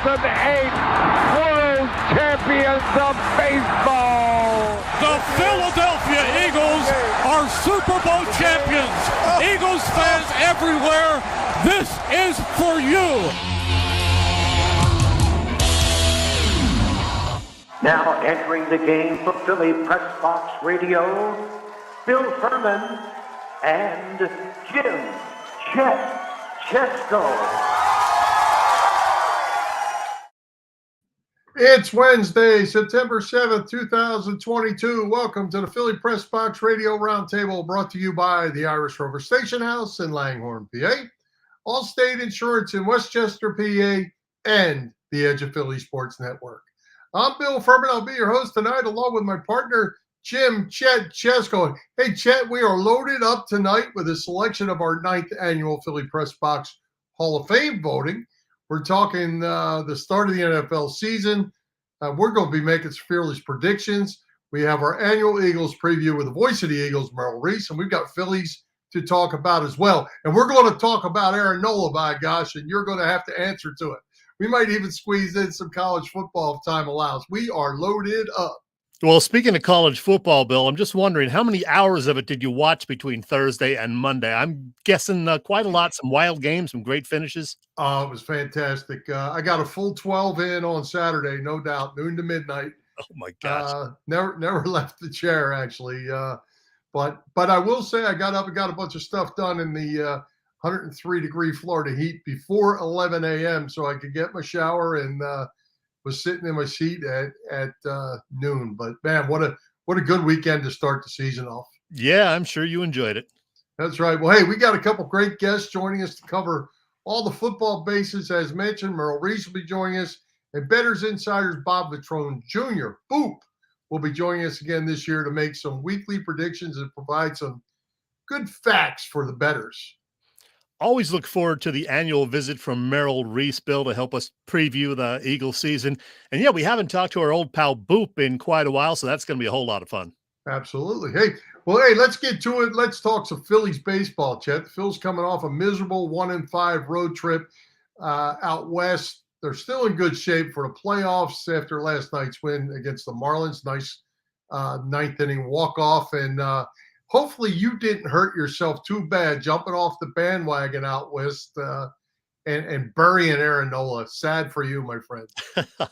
World Champions of Baseball. The Philadelphia Eagles are Super Bowl champions. Eagles fans everywhere, this is for you. Now entering the game for Philly Pressbox Radio, Bill Furman and Jim Chet Chesko. It's Wednesday, September 7th, 2022. Welcome to the Philly Pressbox Radio Roundtable, brought to you by the Irish Rover Station House in Langhorne, PA, Allstate Insurance in Westchester, PA, and the Edge of Philly Sports Network. I'm Bill Furman. I'll be your host tonight, along with my partner, Jim Chet Chesko. Hey, Chet, we are loaded up tonight with a selection of our 9th annual Philly Pressbox Hall of Fame voting. We're talking the start of the NFL season. We're going to be making some fearless predictions. We have our annual Eagles preview with the voice of the Eagles, Merrill Reese, and we've got Phillies to talk about as well. And we're going to talk about Aaron Nola, by gosh, and you're going to have to answer to it. We might even squeeze in some college football if time allows. We are loaded up. Well, speaking of college football, Bill, I'm just wondering, how many hours of it did you watch between Thursday and Monday? I'm guessing quite a lot, some wild games, some great finishes. Oh, it was fantastic. I got a full 12 in on Saturday, no doubt, noon to midnight. Oh, my gosh. Never left the chair, actually. But I will say I got up and got a bunch of stuff done in the 103-degree Florida heat before 11 a.m. so I could get my shower and was sitting in my seat at noon. But man, what a good weekend to start the season off. Yeah, I'm sure you enjoyed it. That's right. Well, hey, we got a couple great guests joining us to cover all the football bases. As mentioned, Merrill Reese will be joining us, and Bettors Insiders Bob Vetrone Jr. Boop will be joining us again this year to make some weekly predictions and provide some good facts for the bettors. Always look forward to the annual visit from Merrill Reese, Bill, to help us preview the Eagles season. And yeah, we haven't talked to our old pal Boop in quite a while, so that's going to be a whole lot of fun. Absolutely. Hey, let's get to it. Let's talk some Phillies baseball, Chet. The Phillies coming off a miserable 1-5 road trip out west. They're still in good shape for the playoffs after last night's win against the Marlins. Nice ninth inning walk-off. And hopefully you didn't hurt yourself too bad jumping off the bandwagon out west and burying Aaron Nola. Sad for you, my friend.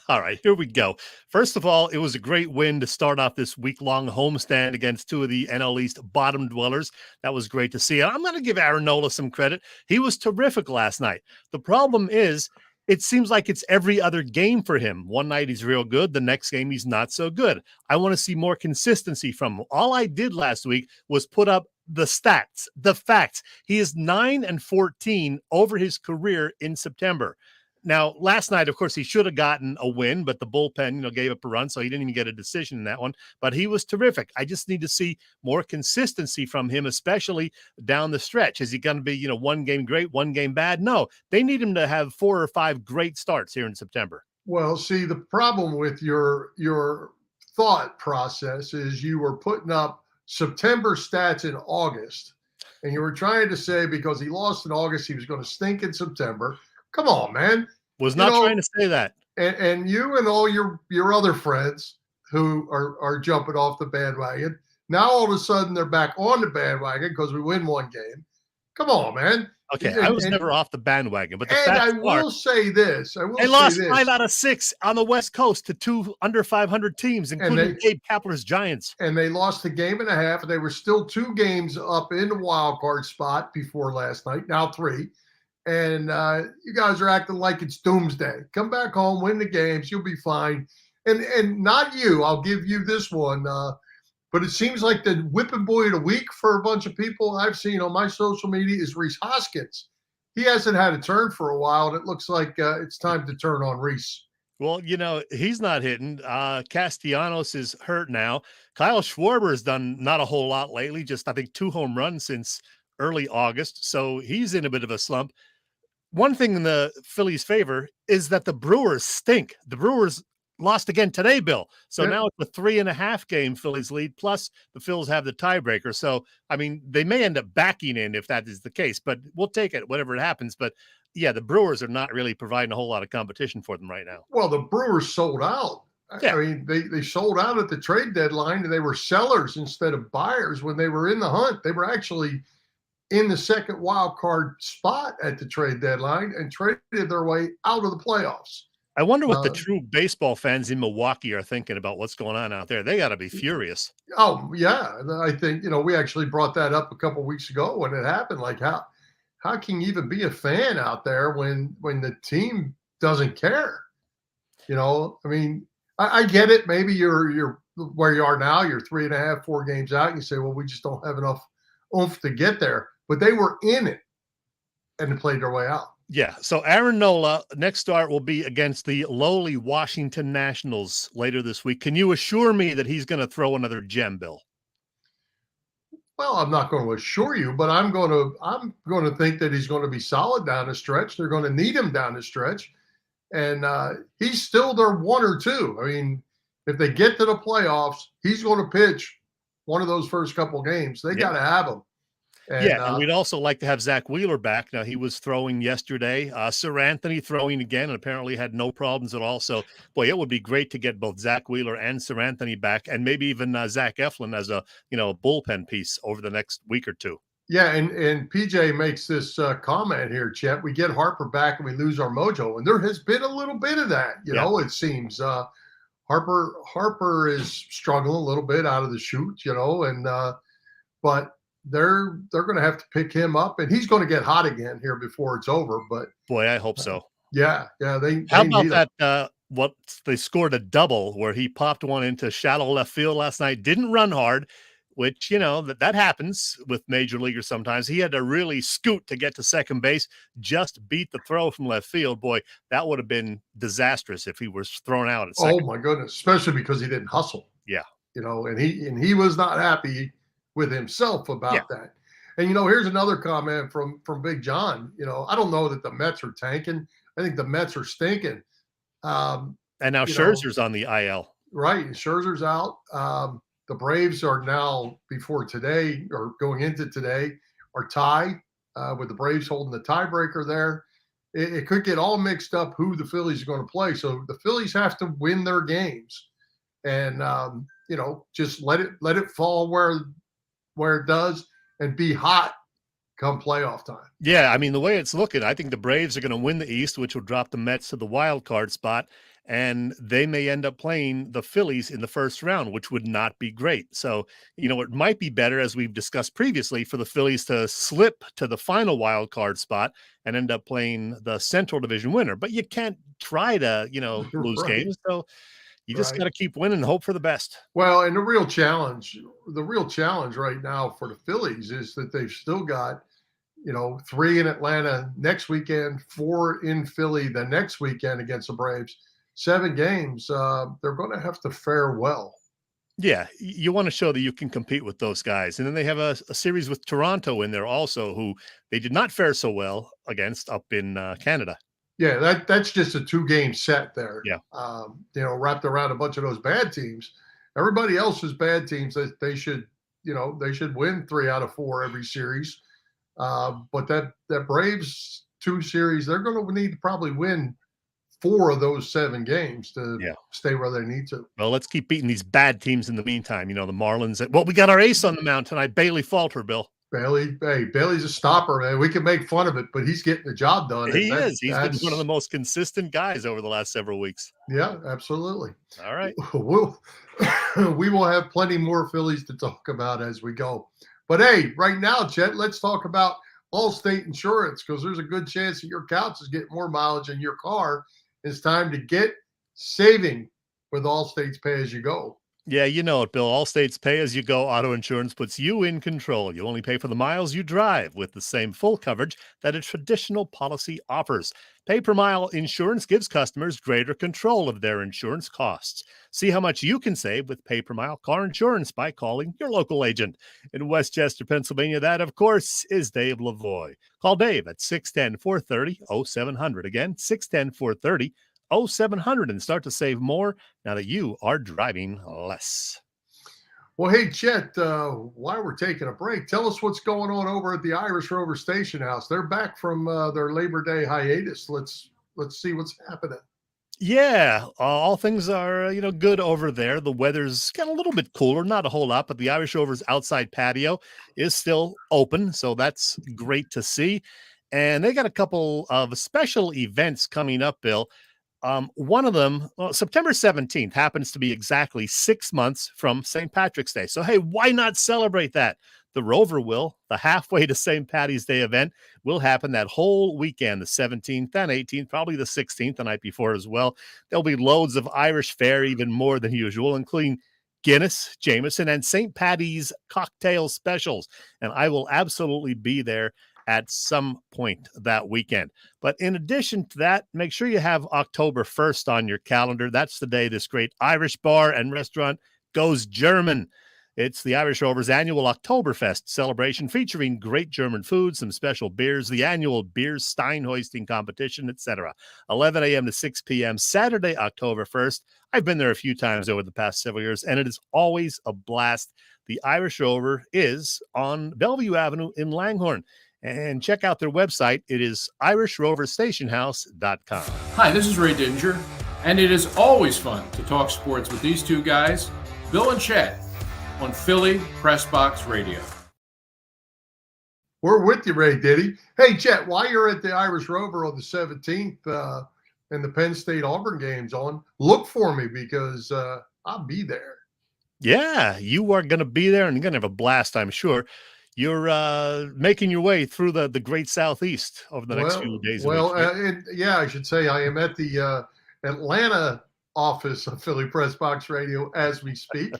All right, here we go. First of all, it was a great win to start off this week-long homestand against two of the NL East bottom dwellers. That was great to see. I'm going to give Aaron Nola some credit. He was terrific last night. The problem is, it seems like it's every other game for him. One night he's real good. The next game he's not so good. I want to see more consistency from him. All I did last week was put up the stats, the facts. He is 9-14 over his career in September. Now, last night, of course, he should have gotten a win, but the bullpen, gave up a run, so he didn't even get a decision in that one. But he was terrific. I just need to see more consistency from him, especially down the stretch. Is he going to be, one game great, one game bad? No, they need him to have 4 or 5 great starts here in September. Well, see, the problem with your thought process is you were putting up September stats in August, and you were trying to say because he lost in August, he was going to stink in September. Come on, man. Was not trying to say that. And you and all your other friends who are jumping off the bandwagon, now all of a sudden they're back on the bandwagon because we win one game. Come on, man. Okay, I was never off the bandwagon, but I will say this. They lost 5 out of 6 on the West Coast to 2 under 500 teams, including Gabe Kapler's Giants. And they lost a game and a half, and they were still 2 games up in the wild card spot before last night, now 3. And you guys are acting like it's doomsday. Come back home, win the games, you'll be fine. And not you, I'll give you this one. But it seems like the whipping boy of the week for a bunch of people I've seen on my social media is Rhys Hoskins. He hasn't had a turn for a while, and it looks like it's time to turn on Rhys. Well, he's not hitting. Castellanos is hurt now. Kyle Schwarber has done not a whole lot lately, just I think 2 home runs since early August. So he's in a bit of a slump. One thing in the Phillies' favor is that the Brewers stink. The Brewers lost again today, Bill. So Yeah. now it's a 3.5 game Phillies lead, plus the Phils have the tiebreaker. So, I mean, they may end up backing in if that is the case, but we'll take it, whatever it happens. But yeah, the Brewers are not really providing a whole lot of competition for them right now. Well, the Brewers sold out. Yeah. I mean, they sold out at the trade deadline, and they were sellers instead of buyers when they were in the hunt. They were actually in the second wild card spot at the trade deadline and traded their way out of the playoffs. I wonder what the true baseball fans in Milwaukee are thinking about what's going on out there. They got to be furious. Oh, yeah. I think, we actually brought that up a couple of weeks ago when it happened. Like, how can you even be a fan out there when the team doesn't care? I mean, I get it. Maybe you're where you are now. You're 3.5, 4 games out. And you say, well, we just don't have enough oomph to get there. But they were in it and they played their way out. Yeah. So Aaron Nola, next start will be against the lowly Washington Nationals later this week. Can you assure me that he's going to throw another gem, Bill? Well, I'm not going to assure you, but I'm going to think that he's going to be solid down the stretch. They're going to need him down the stretch. And he's still their 1 or 2. I mean, if they get to the playoffs, he's going to pitch one of those first couple games. They got to have him. And we'd also like to have Zach Wheeler back. Now, he was throwing yesterday. Sir Anthony throwing again and apparently had no problems at all. So, boy, it would be great to get both Zach Wheeler and Sir Anthony back, and maybe even Zach Eflin as a bullpen piece over the next week or two. Yeah, and PJ makes this comment here, Chet. We get Harper back and we lose our mojo. And there has been a little bit of that, it seems. Harper is struggling a little bit out of the chute, but they're going to have to pick him up, and he's going to get hot again here before it's over. But boy, I hope so. Yeah. How about that? They scored a double where he popped one into shallow left field last night. Didn't run hard, which that happens with major leaguers sometimes. He had to really scoot to get to second base, just beat the throw from left field. Boy, that would have been disastrous if he was thrown out at second. Oh my goodness, especially because he didn't hustle. Yeah, and he was not happy with himself about that. And here's another comment from Big John. I don't know that the Mets are tanking. I think the Mets are stinking. And now Scherzer's on the IL. Right, Scherzer's out. The Braves are now, before today or going into today, are tied with the Braves holding the tiebreaker there. It could get all mixed up who the Phillies are going to play. So the Phillies have to win their games, and just let it fall where it does and be hot come playoff time. Yeah, I mean, the way it's looking, I think the Braves are going to win the East, which will drop the Mets to the wild card spot, and they may end up playing the Phillies in the first round, which would not be great. So, it might be better, as we've discussed previously, for the Phillies to slip to the final wild card spot and end up playing the Central Division winner. But you can't try to, lose games. So you just got to keep winning and hope for the best. Well, and the real challenge right now for the Phillies is that they've still got, 3 in Atlanta next weekend, 4 in Philly the next weekend against the Braves. 7 games. They're going to have to fare well. Yeah, you want to show that you can compete with those guys. And then they have a series with Toronto in there also, who they did not fare so well against up in Canada. Yeah, that's just a 2-game set there. Yeah. Wrapped around a bunch of those bad teams. Everybody else's bad teams, they should win 3 out of 4 every series. But that Braves 2 series, they're going to need to probably win 4 of those 7 games to stay where they need to. Well, let's keep beating these bad teams in the meantime. The Marlins. Well, we got our ace on the mound tonight, Bailey Falter, Bill. Bailey's a stopper, man. We can make fun of it, but he's getting the job done. He is. He's been one of the most consistent guys over the last several weeks. Yeah, absolutely. All right. We will have plenty more Phillies to talk about as we go. But hey, right now, Chet, let's talk about Allstate Insurance, because there's a good chance that your couch is getting more mileage in your car. It's time to get saving with Allstate's pay-as-you-go. Yeah, you know it, Bill. Allstate's pay-as-you-go auto insurance puts you in control. You only pay for the miles you drive with the same full coverage that a traditional policy offers. Pay-per-mile insurance gives customers greater control of their insurance costs. See how much you can save with pay-per-mile car insurance by calling your local agent. In Westchester, Pennsylvania, that, of course, is Dave Lavoie. Call Dave at 610-430-0700. Again, 610-430-0700. 888-700 and start to save more now that you are driving less. Well, hey, Chet, while we're taking a break, tell us what's going on over at the Irish Rover Station House. They're back from their Labor Day hiatus. Let's see what's happening. Yeah, all things are, good over there. The weather's got a little bit cooler, not a whole lot, but the Irish Rover's outside patio is still open, so that's great to see. And they got a couple of special events coming up, Bill. One of them, September 17th, happens to be exactly 6 months from St. Patrick's Day. So, hey, why not celebrate that? The Rover will. The halfway to St. Patty's Day event will happen that whole weekend, the 17th and 18th, probably the 16th, the night before as well. There'll be loads of Irish fare, even more than usual, including Guinness, Jameson, and St. Patty's cocktail specials. And I will absolutely be there at some point that weekend. But in addition to that, make sure you have October 1st on your calendar. That's the day this great Irish bar and restaurant goes German. It's the Irish Rover's annual Oktoberfest celebration featuring great German food, some special beers, the annual beer stein hoisting competition, etc. 11 a.m. to 6 p.m. Saturday, October 1st. I've been there a few times over the past several years, and it is always a blast. The Irish Rover is on Bellevue Avenue in Langhorne. And check out their website. It is IrishRoverStationHouse.com. Hi, this is Ray Dinger, and it is always fun to talk sports with these two guys, Bill and Chet, on Philly Pressbox Radio. We're with you, Ray Diddy. Hey, Chet, while you're at the Irish Rover on the 17th and the Penn State Auburn game's on, look for me because I'll be there. Yeah, you are going to be there, and you're going to have a blast, I'm sure. You're making your way through the great Southeast over the next few days. I should say I am at the Atlanta office of Philly Pressbox Radio as we speak.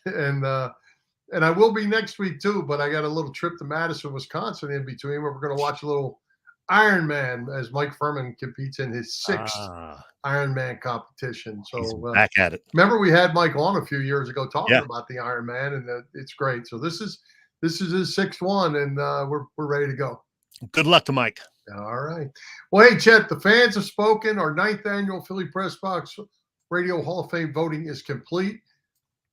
And I will be next week too, but I got a little trip to Madison, Wisconsin in between where we're going to watch a little Ironman as Mike Furman competes in his sixth Ironman competition. So back at it. Remember we had Mike on a few years ago talking about the Ironman, and it's great. So this is his sixth one, and we're ready to go. Good luck to Mike. All right. Well, hey, Chet, the fans have spoken. Our 9th annual Philly Pressbox Radio Hall of Fame voting is complete.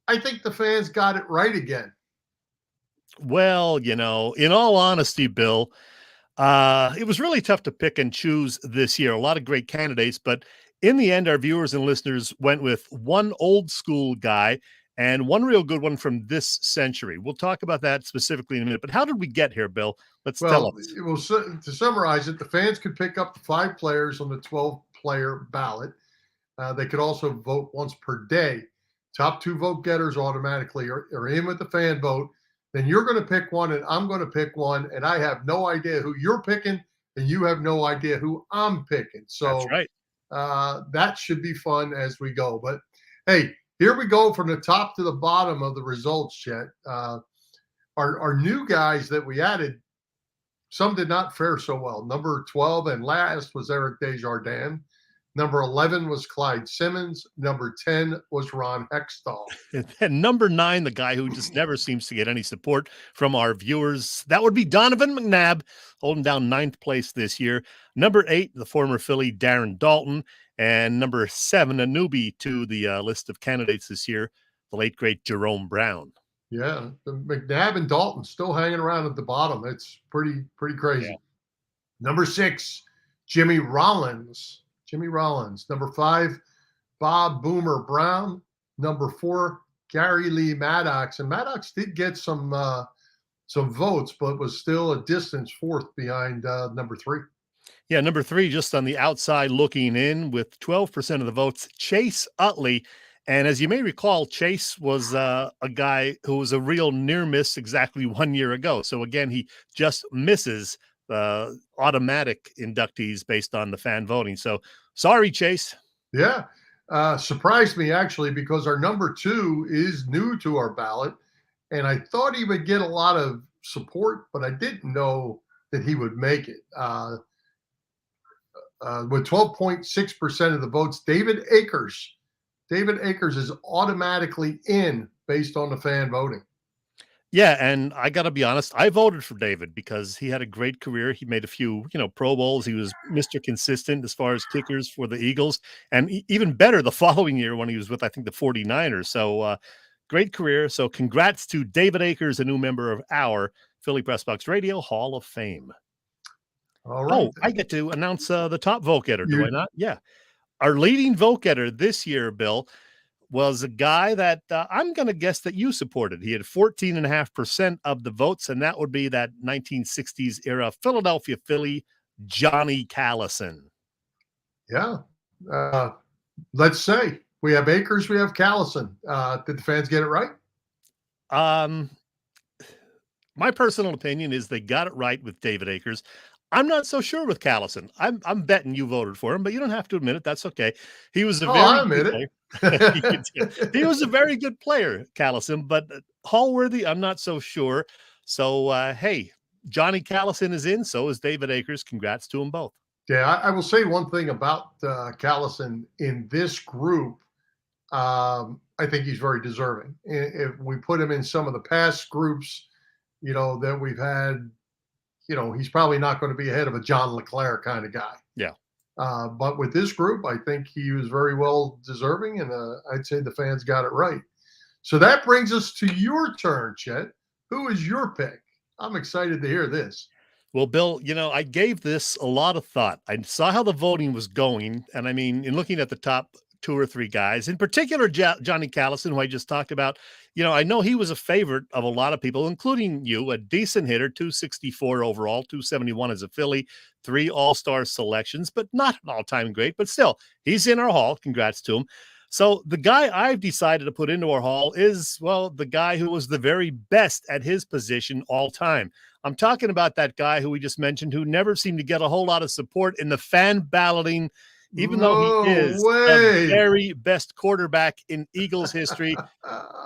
I think the fans got it right again. Well, in all honesty, Bill, it was really tough to pick and choose this year. A lot of great candidates, but in the end, our viewers and listeners went with one old school guy and one real good one from this century. We'll talk about that specifically in a minute. But how did we get here, Bill? Tell us. Well, to summarize it, the fans could pick up to 5 players on the 12-player ballot. They could also vote once per day. Top 2 vote getters automatically are in with the fan vote. Then you're going to pick one, and I'm going to pick one, and I have no idea who you're picking, and you have no idea who I'm picking. So that's right. That should be fun as we go. But, hey, here we go from the top to the bottom of the results, Chet. Our new guys that we added, some did not fare so well. Number 12 and last was Eric Desjardins. Number 11 was Clyde Simmons. Number 10 was Ron Hextall. And number 9, the guy who just never seems to get any support from our viewers, that would be Donovan McNabb, holding down 9th place this year. Number 8, the former Philly Darren Dalton. And number 7, a newbie to the list of candidates this year, the late, great Jerome Brown. Yeah, the McNabb and Dalton still hanging around at the bottom. It's pretty crazy. Yeah. Number 6, Jimmy Rollins. Number 5, Bob Boomer Brown. Number 4, Gary Lee Maddox. And Maddox did get some votes, but was still a distance 4th behind number 3. Yeah, number 3, just on the outside looking in with 12% of the votes, Chase Utley. And as you may recall, Chase was a guy who was a real near miss exactly 1 year ago. So again, he just misses automatic inductees based on the fan voting. So sorry, Chase. Yeah. Surprised me actually, because our number 2 is new to our ballot. And I thought he would get a lot of support, but I didn't know that he would make it. With 12.6% of the votes, David Akers. David Akers is automatically in based on the fan voting. Yeah, and I got to be honest, I voted for David because he had a great career. He made a few, Pro Bowls. He was Mr. Consistent as far as kickers for the Eagles, and even better the following year when he was with, I think, the 49ers. So great career. So congrats to David Akers, a new member of our Philly Pressbox Radio Hall of Fame. All right. Oh, I get to announce the top vote getter, do You- I not? Yeah. Our leading vote getter this year, Bill, was a guy that I'm going to guess that you supported. He had 14.5% of the votes, and that would be that 1960s era Philadelphia Philly, Johnny Callison. Yeah. Let's say we have Akers, we have Callison. Did the fans get it right? My personal opinion is they got it right with David Akers. I'm not so sure with Callison. I'm betting you voted for him, but you don't have to admit it. That's okay. He was a I very admit good it. player. He was a very good player, Callison, but Hallworthy, I'm not so sure. So, hey, Johnny Callison is in. So is David Akers. Congrats to them both. Yeah, I will say one thing about Callison in this group. I think he's very deserving. If we put him in some of the past groups, that we've had, he's probably not going to be ahead of a John LeClaire kind of guy. Yeah. But with this group, I think he was very well deserving, and I'd say the fans got it right. So that brings us to your turn, Chet. Who is your pick? I'm excited to hear this. Well, Bill, I gave this a lot of thought. I saw how the voting was going, and I mean, in looking at the top 2 or 3 guys, in particular, Johnny Callison, who I just talked about, I know he was a favorite of a lot of people, including you, a decent hitter, 264 overall, 271 as a Philly, 3 all-star selections, but not an all-time great, but still, he's in our hall. Congrats to him. So the guy I've decided to put into our hall is, well, the guy who was the very best at his position all time. I'm talking about that guy who we just mentioned, who never seemed to get a whole lot of support in the fan balloting, even though he is the very best quarterback in Eagles history.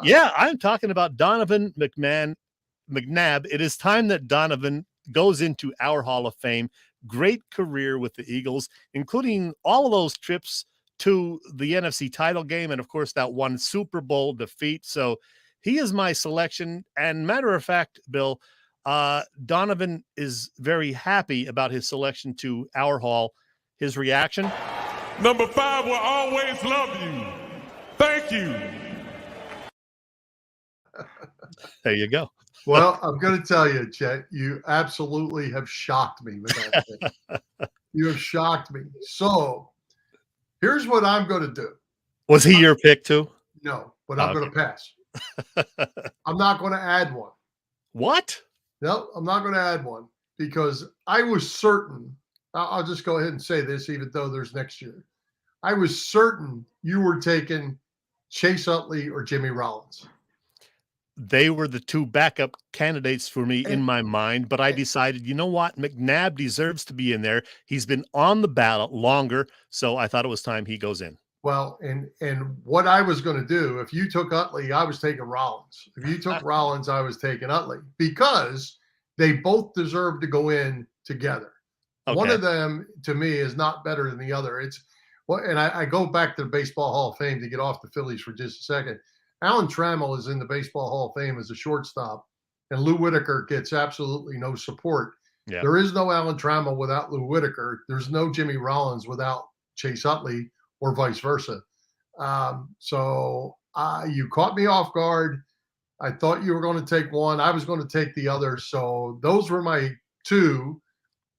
Yeah, I'm talking about Donovan McNabb. It is time that Donovan goes into our Hall of Fame. Great career with the Eagles, including all of those trips to the NFC title game and, of course, that one Super Bowl defeat. So he is my selection. And matter of fact, Bill, Donovan is very happy about his selection to our hall. His reaction? Number 5 will always love you. Thank you. There you go. Well, I'm going to tell you, Chet, you absolutely have shocked me with that pick. You have shocked me. So here's what I'm going to do. Was he your pick too? No, but I'm going to pass. I'm not going to add one. What? No, I'm not going to add one because I was certain. I'll just go ahead and say this, even though there's next year. I was certain you were taking Chase Utley or Jimmy Rollins. They were the 2 backup candidates for me in my mind, but I decided, you know what? McNabb deserves to be in there. He's been on the ballot longer, so I thought it was time he goes in. Well, and what I was going to do, if you took Utley, I was taking Rollins. If you took Rollins, I was taking Utley because they both deserve to go in together. Okay. One of them, to me, is not better than the other. And I go back to the Baseball Hall of Fame to get off the Phillies for just a second. Alan Trammell is in the Baseball Hall of Fame as a shortstop, and Lou Whitaker gets absolutely no support. Yeah. There is no Alan Trammell without Lou Whitaker. There's no Jimmy Rollins without Chase Utley, or vice versa. So you caught me off guard. I thought you were going to take one. I was going to take the other. So those were my 2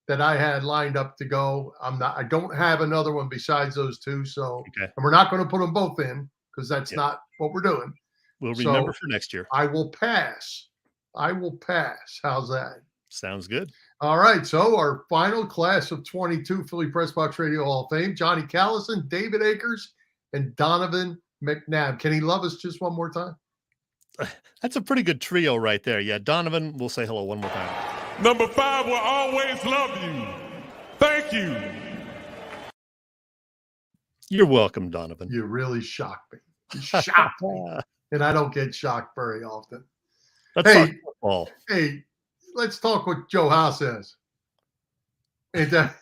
that I had lined up to go. I don't have another one besides those 2. So, okay. And we're not going to put them both in because that's not what we're doing. We'll remember for next year. I will pass. How's that? Sounds good. All right. So our final class of 22 Philly Pressbox Radio Hall of Fame, Johnny Callison, David Akers, and Donovan McNabb. Can he love us just one more time? That's a pretty good trio right there. Yeah. Donovan, we'll say hello one more time. Number 5 will always love you. Thank you. You're welcome, Donovan. You really shocked me. You shocked me. And I don't get shocked very often. Let's talk football. Hey, let's talk what Joe House says. Ain't that?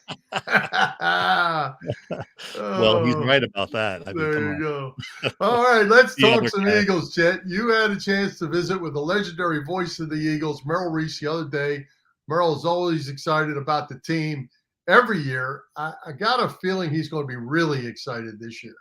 Well, he's Oh, right about that. I mean, there come you on. go. All right, let's The talk other some guy. Eagles, Chet. You had a chance to visit with the legendary voice of the Eagles, Merrill Reese, the other day. Merrill is always excited about the team every year. I got a feeling he's going to be really excited this year.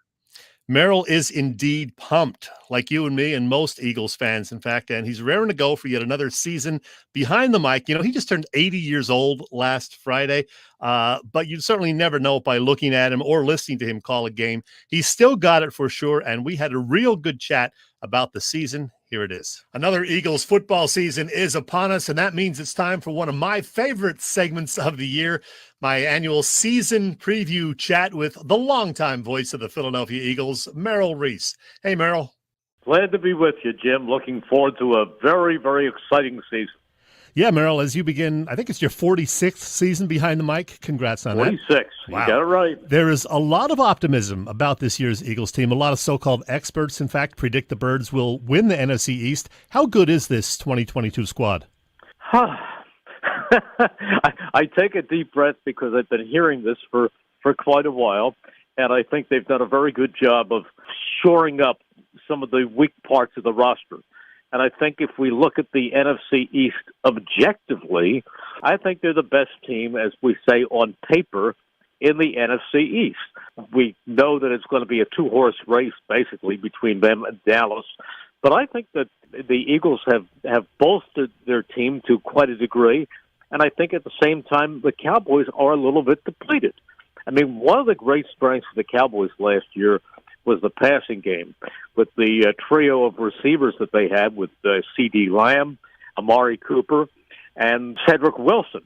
Merrill is indeed pumped, like you and me and most Eagles fans, in fact, and he's raring to go for yet another season behind the mic. You know, he just turned 80 years old last Friday, but you certainly never know by looking at him or listening to him call a game. He's still got it for sure, and we had a real good chat about the season. Here it is. Another Eagles football season is upon us, and that means it's time for one of my favorite segments of the year, my annual season preview chat with the longtime voice of the Philadelphia Eagles, Merrill Reese. Hey, Merrill. Glad to be with you, Jim. Looking forward to a very, very exciting season. Yeah, Merrill, as you begin, I think it's your 46th season behind the mic. Congrats on 46. that. You got it right. There is a lot of optimism about this year's Eagles team. A lot of so-called experts, in fact, predict the Birds will win the NFC East. How good is this 2022 squad? I take a deep breath because I've been hearing this for quite a while, and I think they've done a very good job of shoring up some of the weak parts of the roster. And I think if we look at the NFC East objectively, I think they're the best team, as we say on paper, in the NFC East. We know that it's going to be a two-horse race, basically, between them and Dallas. But I think that the Eagles have bolstered their team to quite a degree. And I think at the same time, the Cowboys are a little bit depleted. I mean, one of the great strengths of the Cowboys last year was the passing game, with the trio of receivers that they had with C.D. Lamb, Amari Cooper, and Cedric Wilson.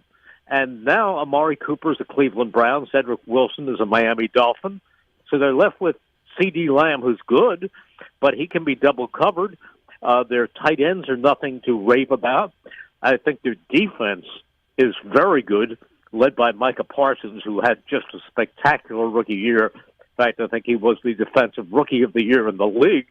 And now Amari Cooper is a Cleveland Brown, Cedric Wilson is a Miami Dolphin. So they're left with C.D. Lamb, who's good, but he can be double covered. Their tight ends are nothing to rave about. I think their defense is very good, led by Micah Parsons, who had just a spectacular rookie year. In fact, I think he was the defensive rookie of the year in the league.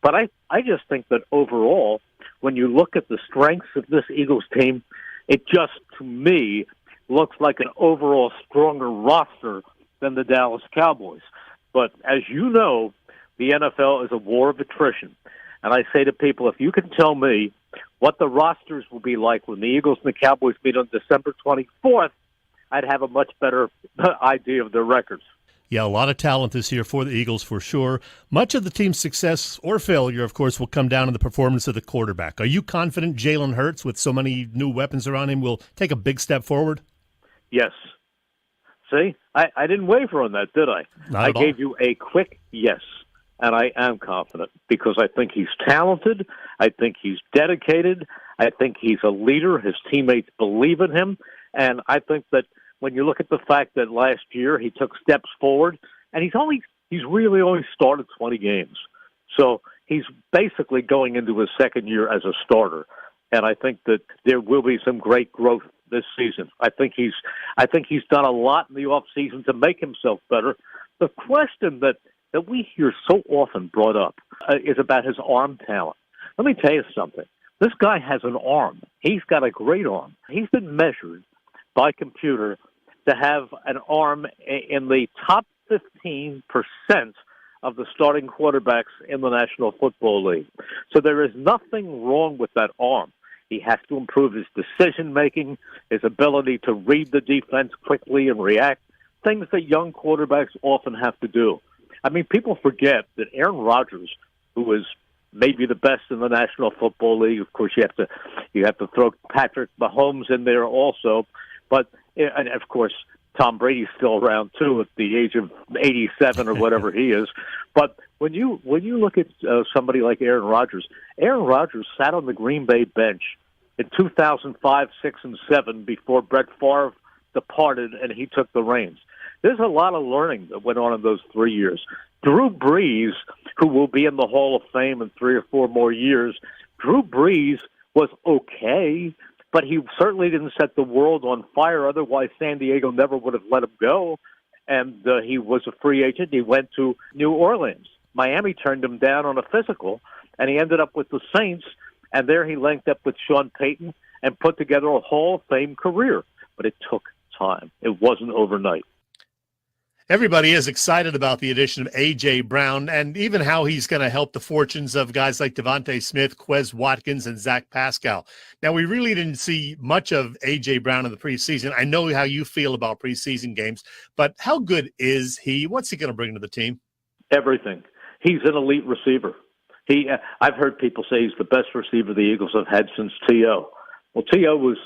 But I just think that overall, when you look at the strengths of this Eagles team, it just, to me, looks like an overall stronger roster than the Dallas Cowboys. But as you know, the NFL is a war of attrition. And I say to people, if you can tell me what the rosters will be like when the Eagles and the Cowboys meet on December 24th, I'd have a much better idea of their records. Yeah, a lot of talent this year for the Eagles for sure. Much of the team's success or failure, of course, will come down to the performance of the quarterback. Are you confident Jalen Hurts, with so many new weapons around him, will take a big step forward? Yes. See, I didn't waver on that, did I? I gave you a quick yes, and I am confident because I think he's talented. I think he's dedicated. I think he's a leader. His teammates believe in him, and I think that when you look at the fact that last year he took steps forward, and he's really only started 20 games. So he's basically going into his second year as a starter. And I think that there will be some great growth this season. I think he's done a lot in the offseason to make himself better. The question that we hear so often brought up is about his arm talent. Let me tell you something. This guy has an arm. He's got a great arm. He's been measured by computer to have an arm in the top 15% of the starting quarterbacks in the National Football League. So there is nothing wrong with that arm. He has to improve his decision-making, his ability to read the defense quickly and react, things that young quarterbacks often have to do. I mean, people forget that Aaron Rodgers, who is maybe the best in the National Football League, of course you have to throw Patrick Mahomes in there also, but and of course, Tom Brady's still around too at the age of 87 or whatever he is. But when you look at somebody like Aaron Rodgers sat on the Green Bay bench in 2005, 6, and 7 before Brett Favre departed and he took the reins. There's a lot of learning that went on in those 3 years. Drew Brees, who will be in the Hall of Fame in 3 or 4 more years, Drew Brees was okay, but he certainly didn't set the world on fire. Otherwise, San Diego never would have let him go. And he was a free agent. He went to New Orleans. Miami turned him down on a physical, and he ended up with the Saints. And there he linked up with Sean Payton and put together a Hall of Fame career. But it took time. It wasn't overnight. Everybody is excited about the addition of A.J. Brown and even how he's going to help the fortunes of guys like Devontae Smith, Quez Watkins, and Zach Pascal. Now, we really didn't see much of A.J. Brown in the preseason. I know how you feel about preseason games, but how good is he? What's he going to bring to the team? Everything. He's an elite receiver. I've heard people say he's the best receiver the Eagles have had since T.O. Well, T.O. was,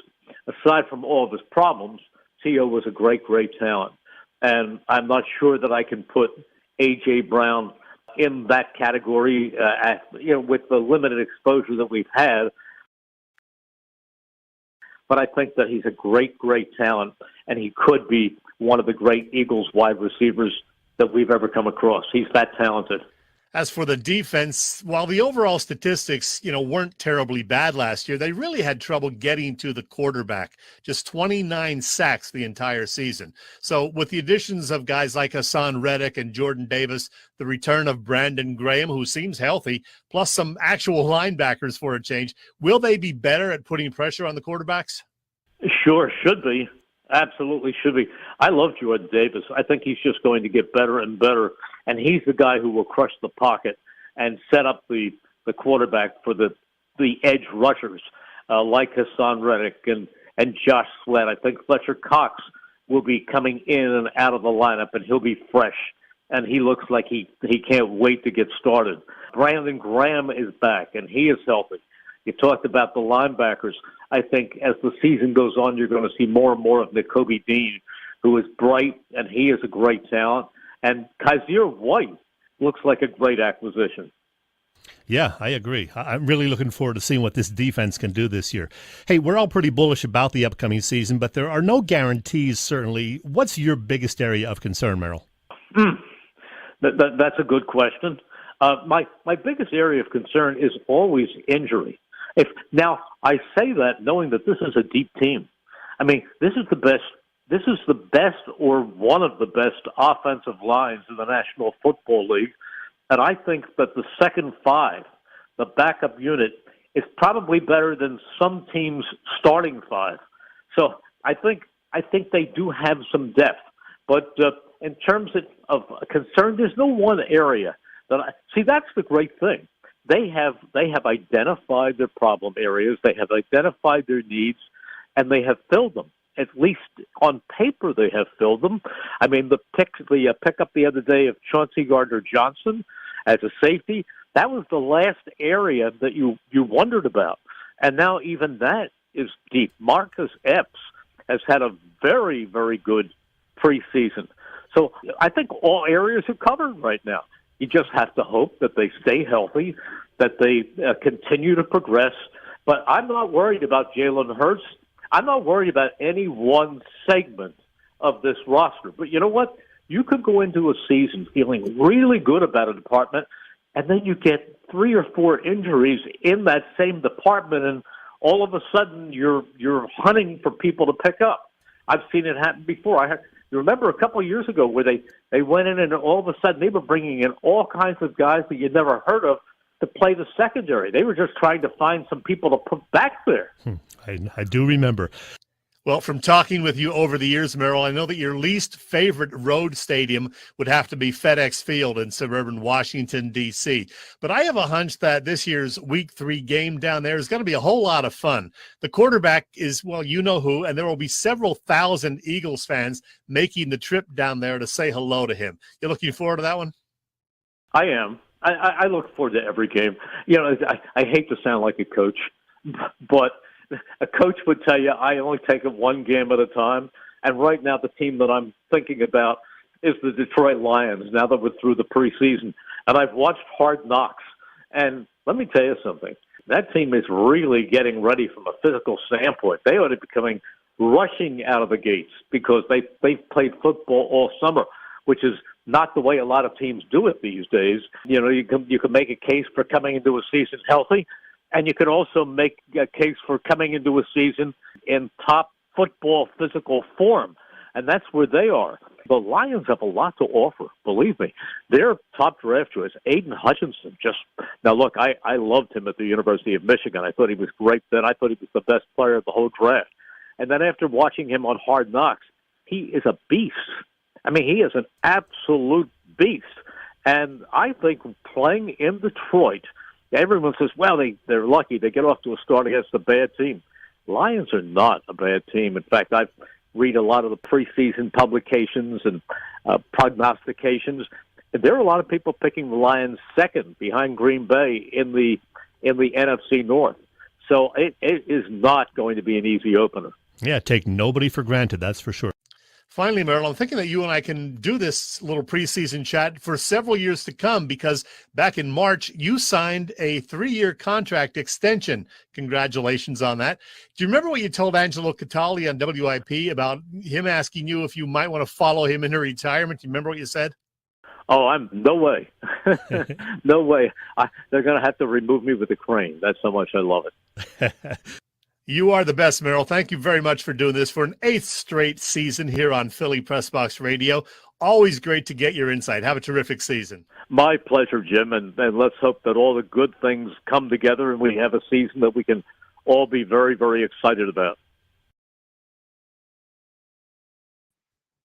aside from all of his problems, T.O. was a great, great talent. And I'm not sure that I can put A.J. Brown in that category, with the limited exposure that we've had. But I think that he's a great, great talent, and he could be one of the great Eagles wide receivers that we've ever come across. He's that talented. As for the defense, while the overall statistics, weren't terribly bad last year, they really had trouble getting to the quarterback. Just 29 sacks the entire season. So with the additions of guys like Hassan Reddick and Jordan Davis, the return of Brandon Graham, who seems healthy, plus some actual linebackers for a change, will they be better at putting pressure on the quarterbacks? Sure, should be. Absolutely should be. I love Jordan Davis. I think he's just going to get better and better, and he's the guy who will crush the pocket and set up the quarterback for the edge rushers like Hassan Reddick and Josh Sweat. I think Fletcher Cox will be coming in and out of the lineup, and he'll be fresh, and he looks like he can't wait to get started. Brandon Graham is back, and he is healthy. You talked about the linebackers. I think as the season goes on, you're going to see more and more of Nakobe Dean, who is bright, and he is a great talent. And Kaiser White looks like a great acquisition. Yeah, I agree. I'm really looking forward to seeing what this defense can do this year. Hey, we're all pretty bullish about the upcoming season, but there are no guarantees, certainly. What's your biggest area of concern, Merrill? That's a good question. My biggest area of concern is always injury. Now, I say that knowing that this is a deep team. I mean, this is the best or one of the best offensive lines in the National Football League. And I think that the second five, the backup unit, is probably better than some teams' starting five. So I think they do have some depth. But in terms of concern, there's no one area that's the great thing. They have identified their problem areas. They have identified their needs, and they have filled them. At least on paper, they have filled them. I mean, the pickup the other day of Chauncey Gardner-Johnson as a safety, that was the last area that you wondered about. And now even that is deep. Marcus Epps has had a very, very good preseason. So I think all areas are covered right now. You just have to hope that they stay healthy, that they continue to progress. But I'm not worried about Jalen Hurts. I'm not worried about any one segment of this roster. But you know what? You could go into a season feeling really good about a department, and then you get 3 or 4 injuries in that same department, and all of a sudden you're hunting for people to pick up. I've seen it happen before. You remember a couple of years ago where they went in and all of a sudden they were bringing in all kinds of guys that you'd never heard of to play the secondary. They were just trying to find some people to put back there. I do remember. Well, from talking with you over the years, Merrill, I know that your least favorite road stadium would have to be FedEx Field in suburban Washington, D.C. But I have a hunch that this year's Week 3 game down there is going to be a whole lot of fun. The quarterback is, well, you know who, and there will be several thousand Eagles fans making the trip down there to say hello to him. You looking forward to that one? I am. I look forward to every game. You know, I hate to sound like a coach, but a coach would tell you I only take it one game at a time. And right now the team that I'm thinking about is the Detroit Lions, now that we're through the preseason. And I've watched Hard Knocks. And let me tell you something. That team is really getting ready from a physical standpoint. They ought to be coming rushing out of the gates because they've played football all summer, which is not the way a lot of teams do it these days. You know, you can make a case for coming into a season healthy, and you can also make a case for coming into a season in top football physical form, and that's where they are. The Lions have a lot to offer, believe me. Their top draft choice, Aiden Hutchinson, now look, I loved him at the University of Michigan. I thought he was great then. I thought he was the best player of the whole draft. And then after watching him on Hard Knocks, he is a beast. I mean, he is an absolute beast. And I think playing in Detroit, everyone says, well, they're lucky. They get off to a start against a bad team. Lions are not a bad team. In fact, I read a lot of the preseason publications and prognostications. And there are a lot of people picking the Lions second behind Green Bay in the NFC North. So it is not going to be an easy opener. Yeah, take nobody for granted, that's for sure. Finally, Merrill, I'm thinking that you and I can do this little preseason chat for several years to come, because back in March, you signed a 3-year contract extension. Congratulations on that. Do you remember what you told Angelo Catali on WIP about him asking you if you might want to follow him into retirement? Do you remember what you said? Oh, no way. No way. They're going to have to remove me with a crane. That's how much I love it. You are the best, Merrill. Thank you very much for doing this for an 8th straight season here on Philly Pressbox Radio. Always great to get your insight. Have a terrific season. My pleasure, Jim, and let's hope that all the good things come together and we have a season that we can all be very, very excited about.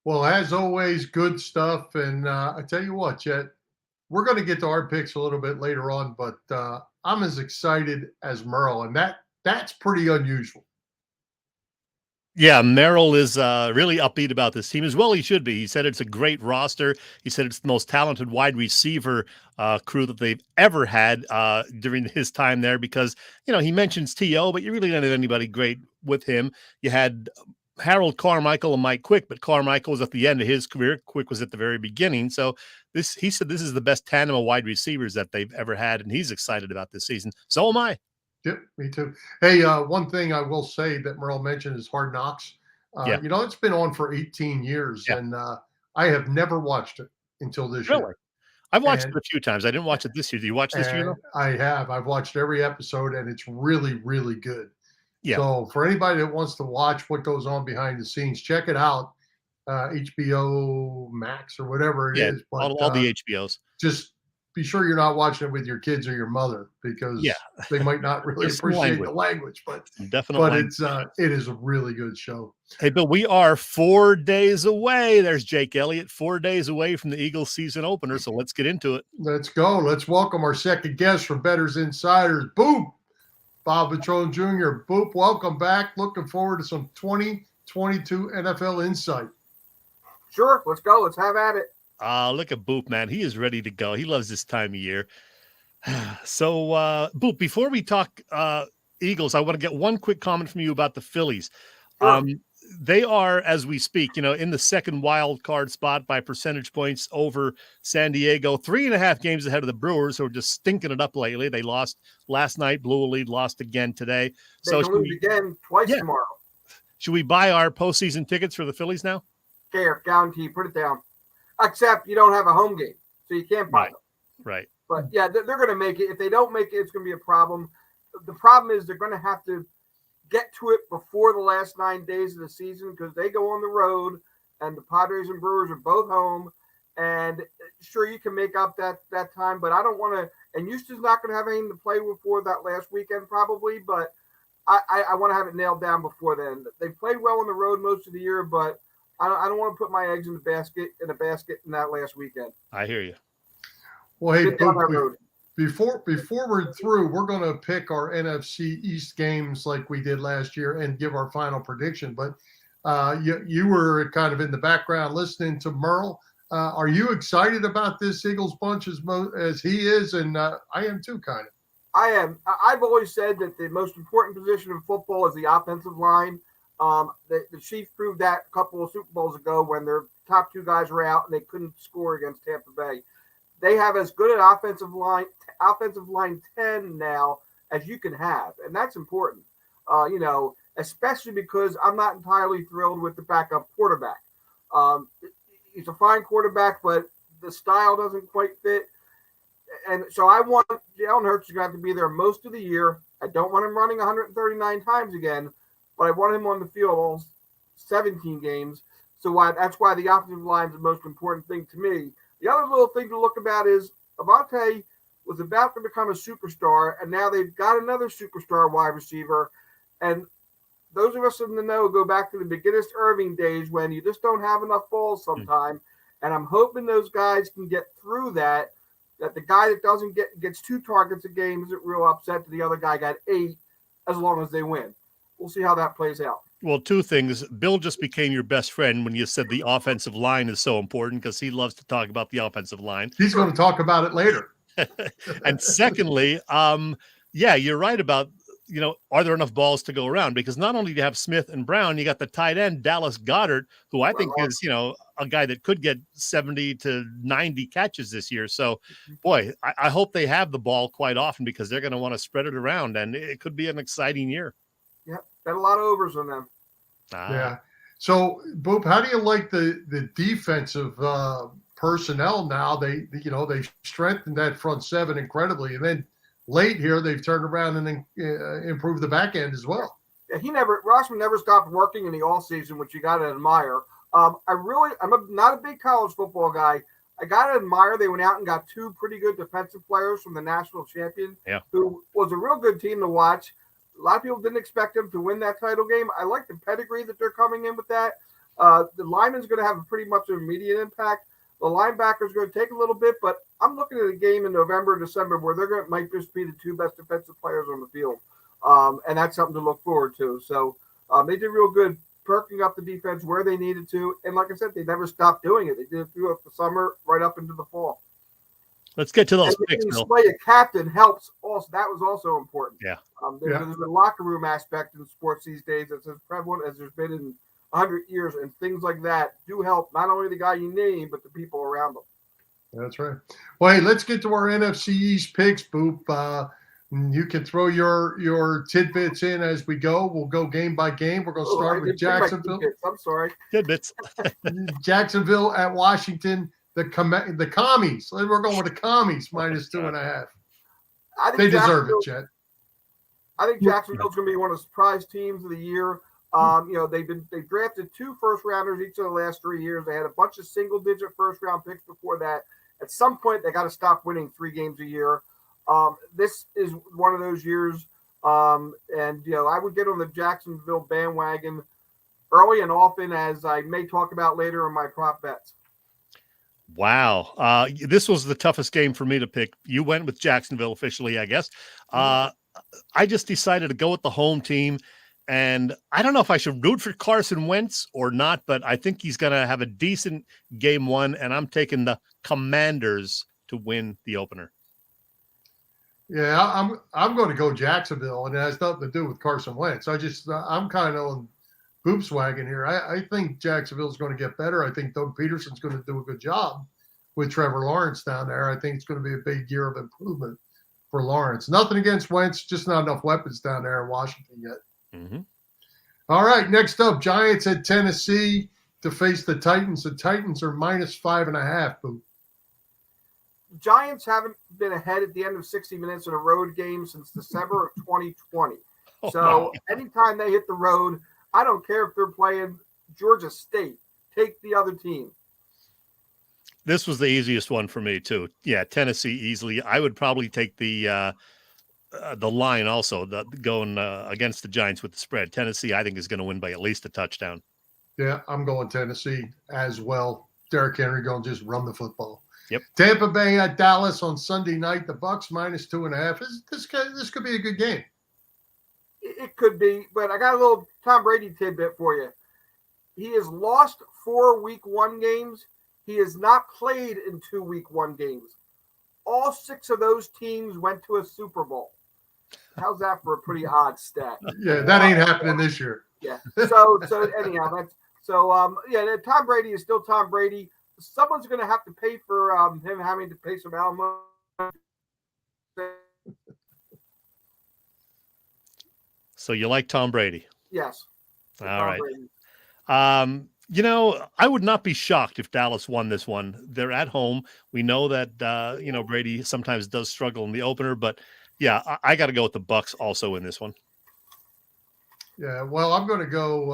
Well, as always, good stuff. And I tell you what, Chet, we're going to get to our picks a little bit later on, but I'm as excited as Merrill, and that's pretty unusual. Yeah, Merrill is really upbeat about this team, as well he should be. He said it's a great roster. He said it's the most talented wide receiver crew that they've ever had during his time there, because, he mentions T.O., but you really don't have anybody great with him. You had Harold Carmichael and Mike Quick, but Carmichael was at the end of his career. Quick was at the very beginning. So he said this is the best tandem of wide receivers that they've ever had, and he's excited about this season. So am I. Yep, me too. Hey, one thing I will say that Merrill mentioned is Hard Knocks. It's been on for 18 years, and I have never watched it until this year. I've watched it a few times. I didn't watch it this year. Do you watch this year, though? I have. I've watched every episode, and it's really, really good. Yeah. So for anybody that wants to watch what goes on behind the scenes, check it out. HBO Max or whatever it is. But, all the HBOs. Just be sure you're not watching it with your kids or your mother, because they might not really appreciate the language. But definitely, it is a really good show. Hey, Bill, we are 4 days away. There's Jake Elliott, 4 days away from the Eagles season opener. So let's get into it. Let's go. Let's welcome our second guest from Bettors Insiders, Boop, Bob Vetrone Jr. Boop, welcome back. Looking forward to some 2022 NFL insight. Sure, let's go. Let's have at it. Look at Boop, man. He is ready to go. He loves this time of year. So, Boop, before we talk Eagles, I want to get one quick comment from you about the Phillies. Sure. They are, as we speak, in the second wild card spot by percentage points over San Diego, 3.5 games ahead of the Brewers, who are just stinking it up lately. They lost last night, blew a lead, lost again today. They can lose again twice tomorrow. Should we buy our postseason tickets for the Phillies now? Care, guarantee, put it down. Except you don't have a home game, so you can't buy them. Right. But, yeah, they're going to make it. If they don't make it, it's going to be a problem. The problem is they're going to have to get to it before the last 9 days of the season, because they go on the road, and the Padres and Brewers are both home. And sure, you can make up that time, but I don't want to. And Houston's not going to have anything to play with for that last weekend probably, but I want to have it nailed down before then. They played well on the road most of the year, but I don't want to put my eggs in a basket in that last weekend. I hear you. Well, hey, before we're through, we're going to pick our NFC East games like we did last year and give our final prediction. But you were kind of in the background listening to Merle. Are you excited about this Eagles bunch as he is? And I am too, kind of. I am. I've always said that the most important position in football is the offensive line. The Chiefs proved that a couple of Super Bowls ago when their top two guys were out and they couldn't score against Tampa Bay. They have as good an offensive line 10 now as you can have, and that's important. Especially because I'm not entirely thrilled with the backup quarterback. He's a fine quarterback, but the style doesn't quite fit. And so I want Jalen Hurts to have to be there most of the year. I don't want him running 139 times again, but I want him on the field all 17 games. So that's why the offensive line is the most important thing to me. The other little thing to look about is Avante was about to become a superstar, and now they've got another superstar wide receiver. And those of us in the know go back to the McGinnis Irving days when you just don't have enough balls sometime. And I'm hoping those guys can get through that the guy that doesn't gets 2 targets a game isn't real upset that the other guy got 8 as long as they win. We'll see how that plays out. Well, 2 things. Bill just became your best friend when you said the offensive line is so important because he loves to talk about the offensive line. He's going to talk about it later. And secondly, yeah, you're right about, are there enough balls to go around? Because not only do you have Smith and Brown, you got the tight end, Dallas Goedert, who I think is, a guy that could get 70 to 90 catches this year. So, boy, I hope they have the ball quite often because they're going to want to spread it around, and it could be an exciting year. Yep, got a lot of overs on them. Yeah. So, Boop, how do you like the defensive personnel now? They strengthened that front 7 incredibly, and then late here they've turned around and then improved the back end as well. Yeah, Rossman never stopped working in the all season, which you got to admire. I'm not a big college football guy. I got to admire they went out and got 2 pretty good defensive players from the national champion, who was a real good team to watch. A lot of people didn't expect them to win that title game. I like the pedigree that they're coming in with that. The lineman's going to have pretty much an immediate impact. The linebacker's going to take a little bit, but I'm looking at a game in November and December where might just be the 2 best defensive players on the field. And that's something to look forward to. So they did real good perking up the defense where they needed to. And like I said, they never stopped doing it. They did it throughout the summer, right up into the fall. Let's get to those picks, Bill. Display a captain helps also. That was also important. Yeah. There's a locker room aspect in sports these days that's as prevalent as there's been in 100 years, and things like that do help not only the guy you name, but the people around them. That's right. Well, hey, let's get to our NFC East picks, Boop. You can throw your tidbits in as we go. We'll go game by game. We're going to start with Jacksonville. I'm sorry. Tidbits. Jacksonville at Washington. The commies. We're going with the commies minus 2.5. They deserve it, Chet. I think Jacksonville's going to be one of the surprise teams of the year. They drafted 2 first-rounders each of the last 3 years. They had a bunch of single-digit first-round picks before that. At some point, they got to stop winning 3 games a year. This is one of those years, and I would get on the Jacksonville bandwagon early and often, as I may talk about later in my prop bets. Wow. This was the toughest game for me to pick. You went with Jacksonville officially, I guess. I just decided to go with the home team. And I don't know if I should root for Carson Wentz or not, but I think he's going to have a decent game 1, and I'm taking the Commanders to win the opener. Yeah, I'm going to go Jacksonville, and it has nothing to do with Carson Wentz. I'm kind of on Boop's wagon here. I think Jacksonville's going to get better. I think Doug Peterson's going to do a good job with Trevor Lawrence down there. I think it's going to be a big year of improvement for Lawrence. Nothing against Wentz, just not enough weapons down there in Washington yet. Mm-hmm. All right, next up, Giants at Tennessee to face the Titans. The Titans are minus 5.5. Boop. Giants haven't been ahead at the end of 60 minutes in a road game since December of 2020. So anytime they hit the road, I don't care if they're playing Georgia State, take the other team. This was the easiest one for me too. Yeah, Tennessee easily. I would probably take the line also, going against the Giants with the spread. Tennessee, I think, is going to win by at least a touchdown. Yeah, I'm going Tennessee as well. Derrick Henry going to just run the football. Yep. Tampa Bay at Dallas on Sunday night. The Bucs minus 2.5. This could be a good game. It could be, but I got a little Tom Brady tidbit for you. He has lost 4 week 1 games. He has not played in 2 week 1 games. All 6 of those teams went to a Super Bowl. How's that for a pretty odd stat? Yeah, that ain't happening this year. Yeah. So anyhow, Tom Brady is still Tom Brady. Someone's going to have to pay for him having to pay some alimony. So you like Tom Brady? Yes. All right. I would not be shocked if Dallas won this one. They're at home. We know that Brady sometimes does struggle in the opener, but yeah, I got to go with the Bucs also in this one. Yeah, well, I'm going to go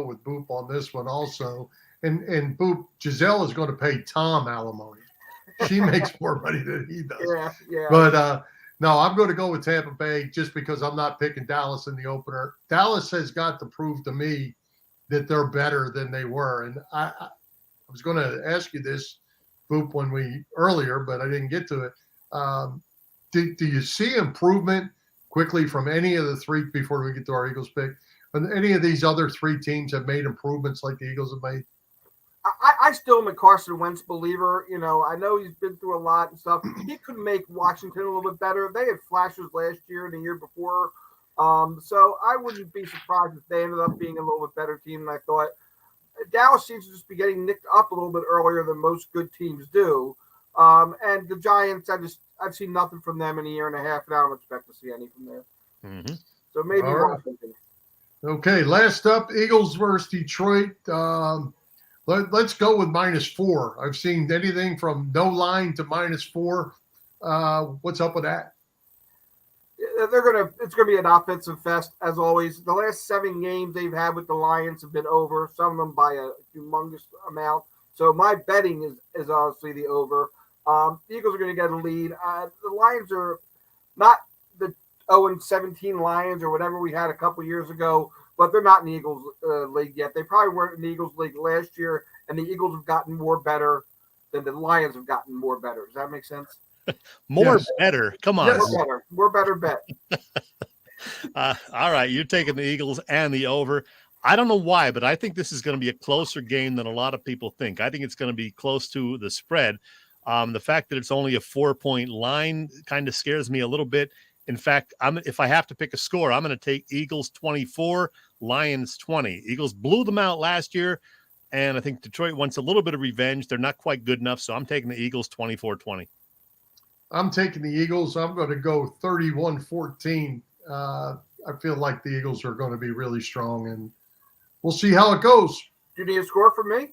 with Boop on this one also. And Boop, Giselle is going to pay Tom alimony. She makes more money than he does. Yeah. But No, I'm going to go with Tampa Bay just because I'm not picking Dallas in the opener. Dallas has got to prove to me that they're better than they were. And I was going to ask you this, Boop, earlier, but I didn't get to it. Do you see improvement quickly from any of the three before we get to our Eagles pick? And any of these other three teams have made improvements like the Eagles have made? I still am a Carson Wentz believer. I know he's been through a lot and stuff. He could make Washington a little bit better. They had flashes last year and the year before. So I wouldn't be surprised if they ended up being a little bit better team than I thought. Dallas seems to just be getting nicked up a little bit earlier than most good teams do. And the Giants, I've seen nothing from them in a year and a half, and I don't expect to see any from there. Mm-hmm. So maybe Washington. Okay, last up, Eagles versus Detroit. Let's go with -4. I've seen anything from no line to -4. What's up with that? It's gonna be an offensive fest as always. The last 7 games they've had with the Lions have been over, some of them by a humongous amount. So my betting is obviously the over. The Eagles are going to get a lead. The Lions are not the 0-17 Lions or whatever we had a couple years ago, but they're not in the Eagles league yet. They probably weren't in the Eagles league last year, and the Eagles have gotten more better than the Lions have gotten more better. Does that make sense? More better. Come on. Yes. More better bet. All right. You're taking the Eagles and the over. I don't know why, but I think this is going to be a closer game than a lot of people think. I think it's going to be close to the spread. The fact that it's only a 4-point line kind of scares me a little bit. In fact, if I have to pick a score, I'm going to take Eagles 24, Lions 20. Eagles blew them out last year, and I think Detroit wants a little bit of revenge. They're not quite good enough, so I'm taking the Eagles 24-20. I'm taking the Eagles. I'm going to go 31-14. I feel like the Eagles are going to be really strong, and we'll see how it goes. Do you need a score from me?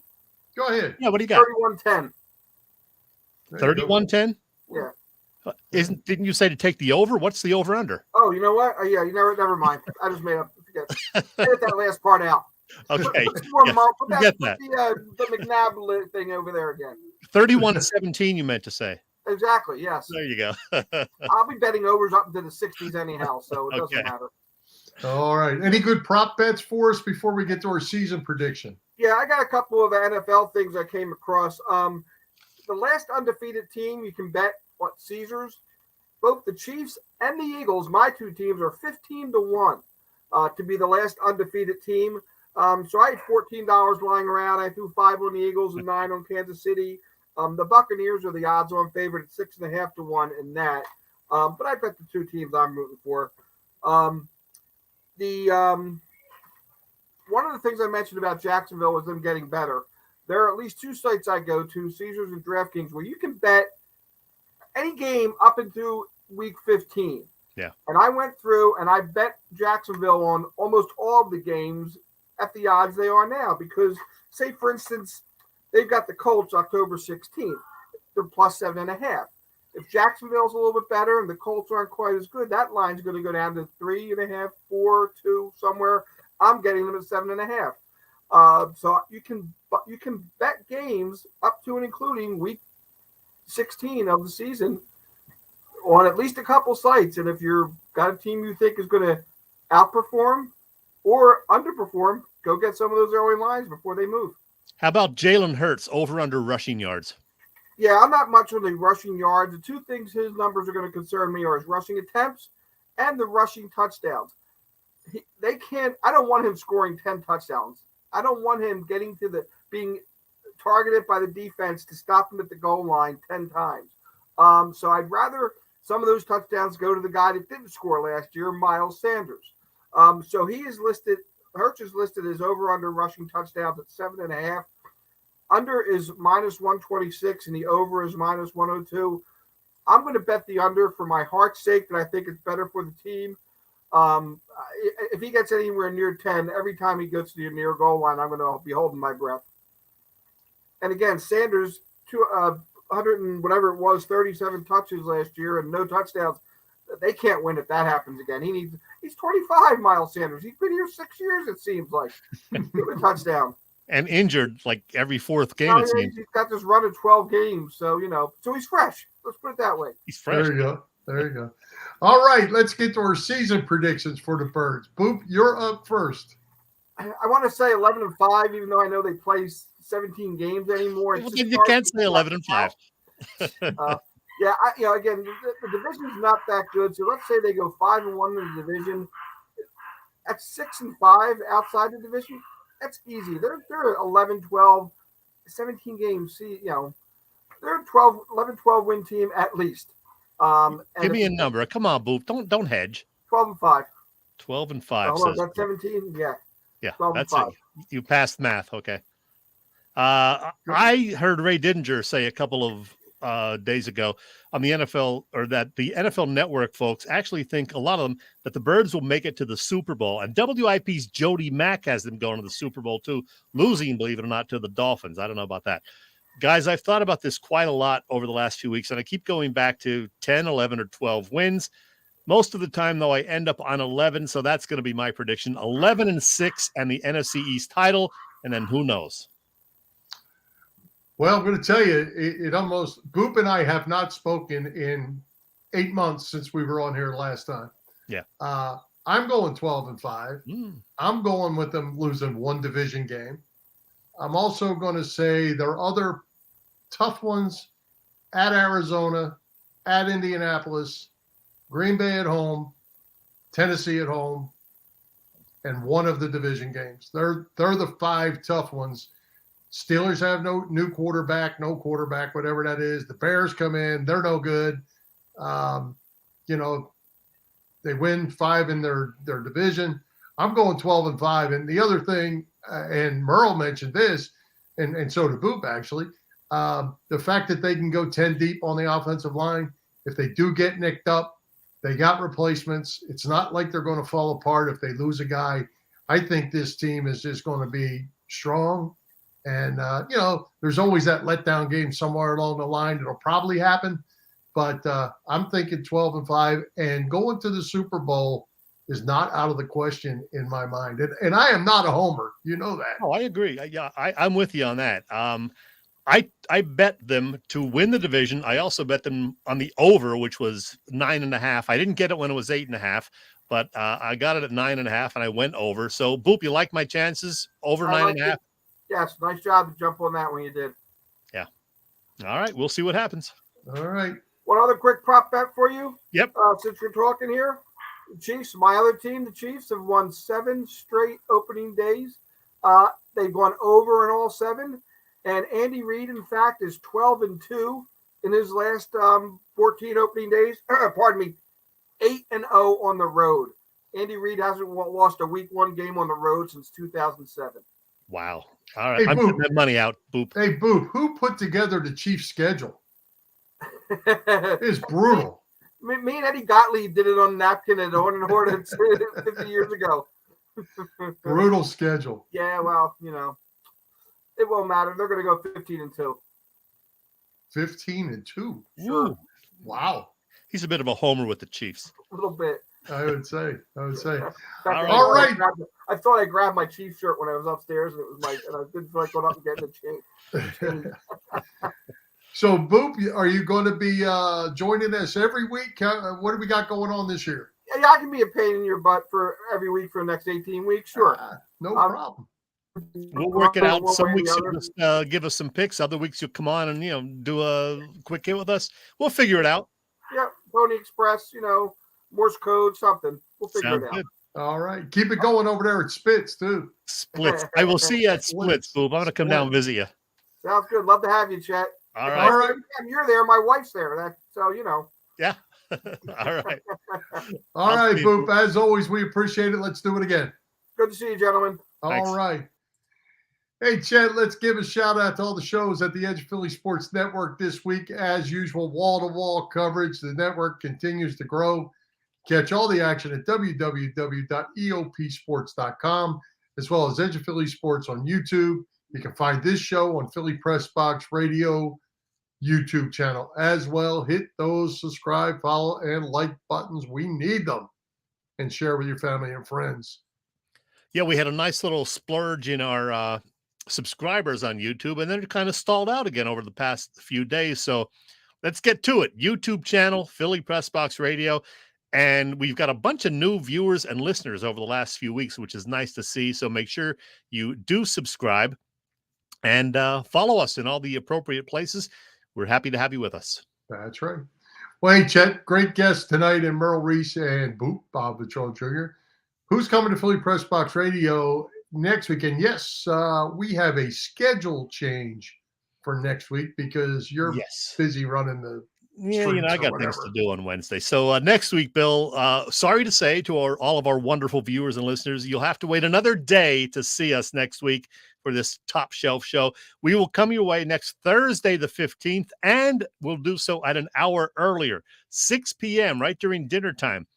Go ahead. Yeah, what do you got? 31-10. 31-10? Yeah. Didn't you say to take the over? What's the over under? Oh, you know what? Yeah, never mind. I just made up. Edit that last part out. Okay. Put Forget that. The McNabb thing over there again. 31-17, you meant to say. Exactly, yes. There you go. I'll be betting overs up into the 60s anyhow, so it doesn't matter. All right. Any good prop bets for us before we get to our season prediction? Yeah, I got a couple of NFL things I came across. The last undefeated team you can bet Caesars, both the Chiefs and the Eagles, my two teams are 15-1 to be the last undefeated team. So I had $14 lying around. I threw 5 on the Eagles and 9 on Kansas City. The Buccaneers are the odds-on favorite at 6.5-1 in that. But I bet the two teams I'm rooting for. One of the things I mentioned about Jacksonville was them getting better. There are at least 2 sites I go to, Caesars and DraftKings, where you can bet any game up into week 15. Yeah. And I went through and I bet Jacksonville on almost all of the games at the odds they are now. Because, say, for instance, they've got the Colts October 16th. They're plus 7.5. If Jacksonville's a little bit better and the Colts aren't quite as good, that line's going to go down to 3.5, 4, 2, somewhere. I'm getting them at 7.5. So you can bet games up to and including week 16 of the season on at least a couple sites. And if you've got a team you think is going to outperform or underperform, go get some of those early lines before they move. How about Jalen Hurts over under rushing yards? Yeah, I'm not much on the rushing yards. The 2 things his numbers are going to concern me are his rushing attempts and the rushing touchdowns. I don't want him scoring 10 touchdowns. I don't want him getting to being targeted by the defense to stop him at the goal line 10 times. So I'd rather some of those touchdowns go to the guy that didn't score last year, Miles Sanders. So Hurts is listed as over under rushing touchdowns at 7.5. Under is -126 and the over is -102. I'm going to bet the under for my heart's sake, that I think it's better for the team. If he gets anywhere near 10, every time he gets to the near goal line, I'm going to be holding my breath. And again, Sanders, 100 and whatever it was, 37 touches last year and no touchdowns. They can't win if that happens again. He's 25, Miles Sanders. He's been here 6 years, it seems like. Give a touchdown. And injured like every 4th game. He's got this run of 12 games, so so he's fresh. Let's put it that way. He's fresh. There you go. There you go. All right, let's get to our season predictions for the Birds. Boop, you're up first. I want to say 11-5, even though I know they play 17 games anymore. Well, you can't say 11-5. Yeah, again, the division's not that good. So let's say they go 5-1 in the division. That's 6-5 outside the division. That's easy. They're 11-12, 17 games. See, they're a 11-12 win team at least. Give me a number. Come on, Boop. Don't hedge. 12-5. 12-5. Hold on, that's 17. Yeah. Yeah, 12 that's and 5. it. You passed math. Okay. I heard Ray Didinger say a couple of days ago on the NFL, or that the NFL Network folks actually think, a lot of them, that the Birds will make it to the Super Bowl. And WIP's Jody Mack has them going to the Super Bowl too, losing, believe it or not, to the Dolphins. I don't know about that. Guys, I've thought about this quite a lot over the last few weeks, and I keep going back to 10, 11, or 12 wins. Most of the time, though, I end up on 11, so that's going to be my prediction. 11-6 and the NFC East title, and then who knows? Well, I'm going to tell you, it almost – Boop and I have not spoken in 8 months since we were on here last time. Yeah. I'm going 12-5. I'm going with them losing one division game. I'm also going to say there are other tough ones at Arizona, at Indianapolis, Green Bay at home, Tennessee at home, and one of the division games. They're the 5 tough ones. Steelers have no new quarterback, whatever that is. The Bears come in, they're no good. They win 5 in their division. I'm going 12-5. And the other thing, and Merle mentioned this, and so did Boop actually, the fact that they can go 10 deep on the offensive line, if they do get nicked up, they got replacements. It's not like they're going to fall apart if they lose a guy. I think this team is just going to be strong. And, there's always that letdown game somewhere along the line. It'll probably happen. But I'm thinking 12-5. And going to the Super Bowl is not out of the question in my mind. And I am not a homer. You know that. Oh, I agree. I'm with you on that. I bet them to win the division. I also bet them on the over, which was 9.5. I didn't get it when it was 8.5, but I got it at 9.5, and I went over. So, Boop, you like my chances over 9.5? Yes, nice job to jump on that when you did. Yeah. All right, we'll see what happens. All right. One other quick prop bet for you. Yep. Since we're talking here, the Chiefs, my other team, the Chiefs, have won 7 straight opening days. They've gone over in all 7. And Andy Reid, in fact, is 12-2 in his last 14 opening days. 8-0 on the road. Andy Reid hasn't lost a Week 1 game on the road since 2007. Wow. All right. Hey, I'm putting that money out, Boop. Hey, Boop, who put together the Chiefs schedule? It's brutal. Me and Eddie Gottlieb did it on napkin at Owen and Hornets 50 years ago. Brutal schedule. Yeah, well, it won't matter. They're going to go 15-2. 15-2. Ooh. Wow. He's a bit of a homer with the Chiefs. A little bit. I would say. All right. I thought I grabbed my Chiefs shirt when I was upstairs, and I didn't feel like going up and getting the change. So, Boop, are you going to be joining us every week? What do we got going on this year? Yeah, I can be a pain in your butt for every week for the next 18 weeks. Sure. No problem. We'll work it out. Some weeks you'll just give us some picks. Other weeks you'll come on and, do a quick hit with us. We'll figure it out. Yeah, Pony Express, Morse code, something. We'll figure it out. Good. All right. Keep it going over there at Spitz, too. Splits. I will see you at Splits, Boop. I'm going to come down and visit you. Sounds good. Love to have you, Chet. All right. All right. You're there. My wife's there. So. Yeah. All right. All right, Boop. As always, we appreciate it. Let's do it again. Good to see you, gentlemen. Thanks. All right. Hey, Chet, let's give a shout out to all the shows at the Edge of Philly Sports Network this week. As usual, wall-to-wall coverage. The network continues to grow. Catch all the action at www.eopsports.com, as well as Edge of Philly Sports on YouTube. You can find this show on Philly Pressbox Radio YouTube channel as well. Hit those subscribe, follow, and like buttons. We need them. And share with your family and friends. Yeah, we had a nice little splurge in our subscribers on YouTube, and then it kind of stalled out again over the past few days. So let's get to it. YouTube channel, Philly Pressbox Radio. And we've got a bunch of new viewers and listeners over the last few weeks, which is nice to see. So make sure you do subscribe and follow us in all the appropriate places. We're happy to have you with us. That's right. Well, hey, Chet, great guest tonight in Merrill Reese and Bob Vetrone Jr. Who's coming to Philly Pressbox Radio next weekend? Yes, we have a schedule change for next week because you're busy running the I got things to do on Wednesday. So next week, Bill, sorry to say to all of our wonderful viewers and listeners, you'll have to wait another day to see us next week for this top shelf show. We will come your way next Thursday, the 15th, and we'll do so at an hour earlier, 6 p.m., right during dinner time.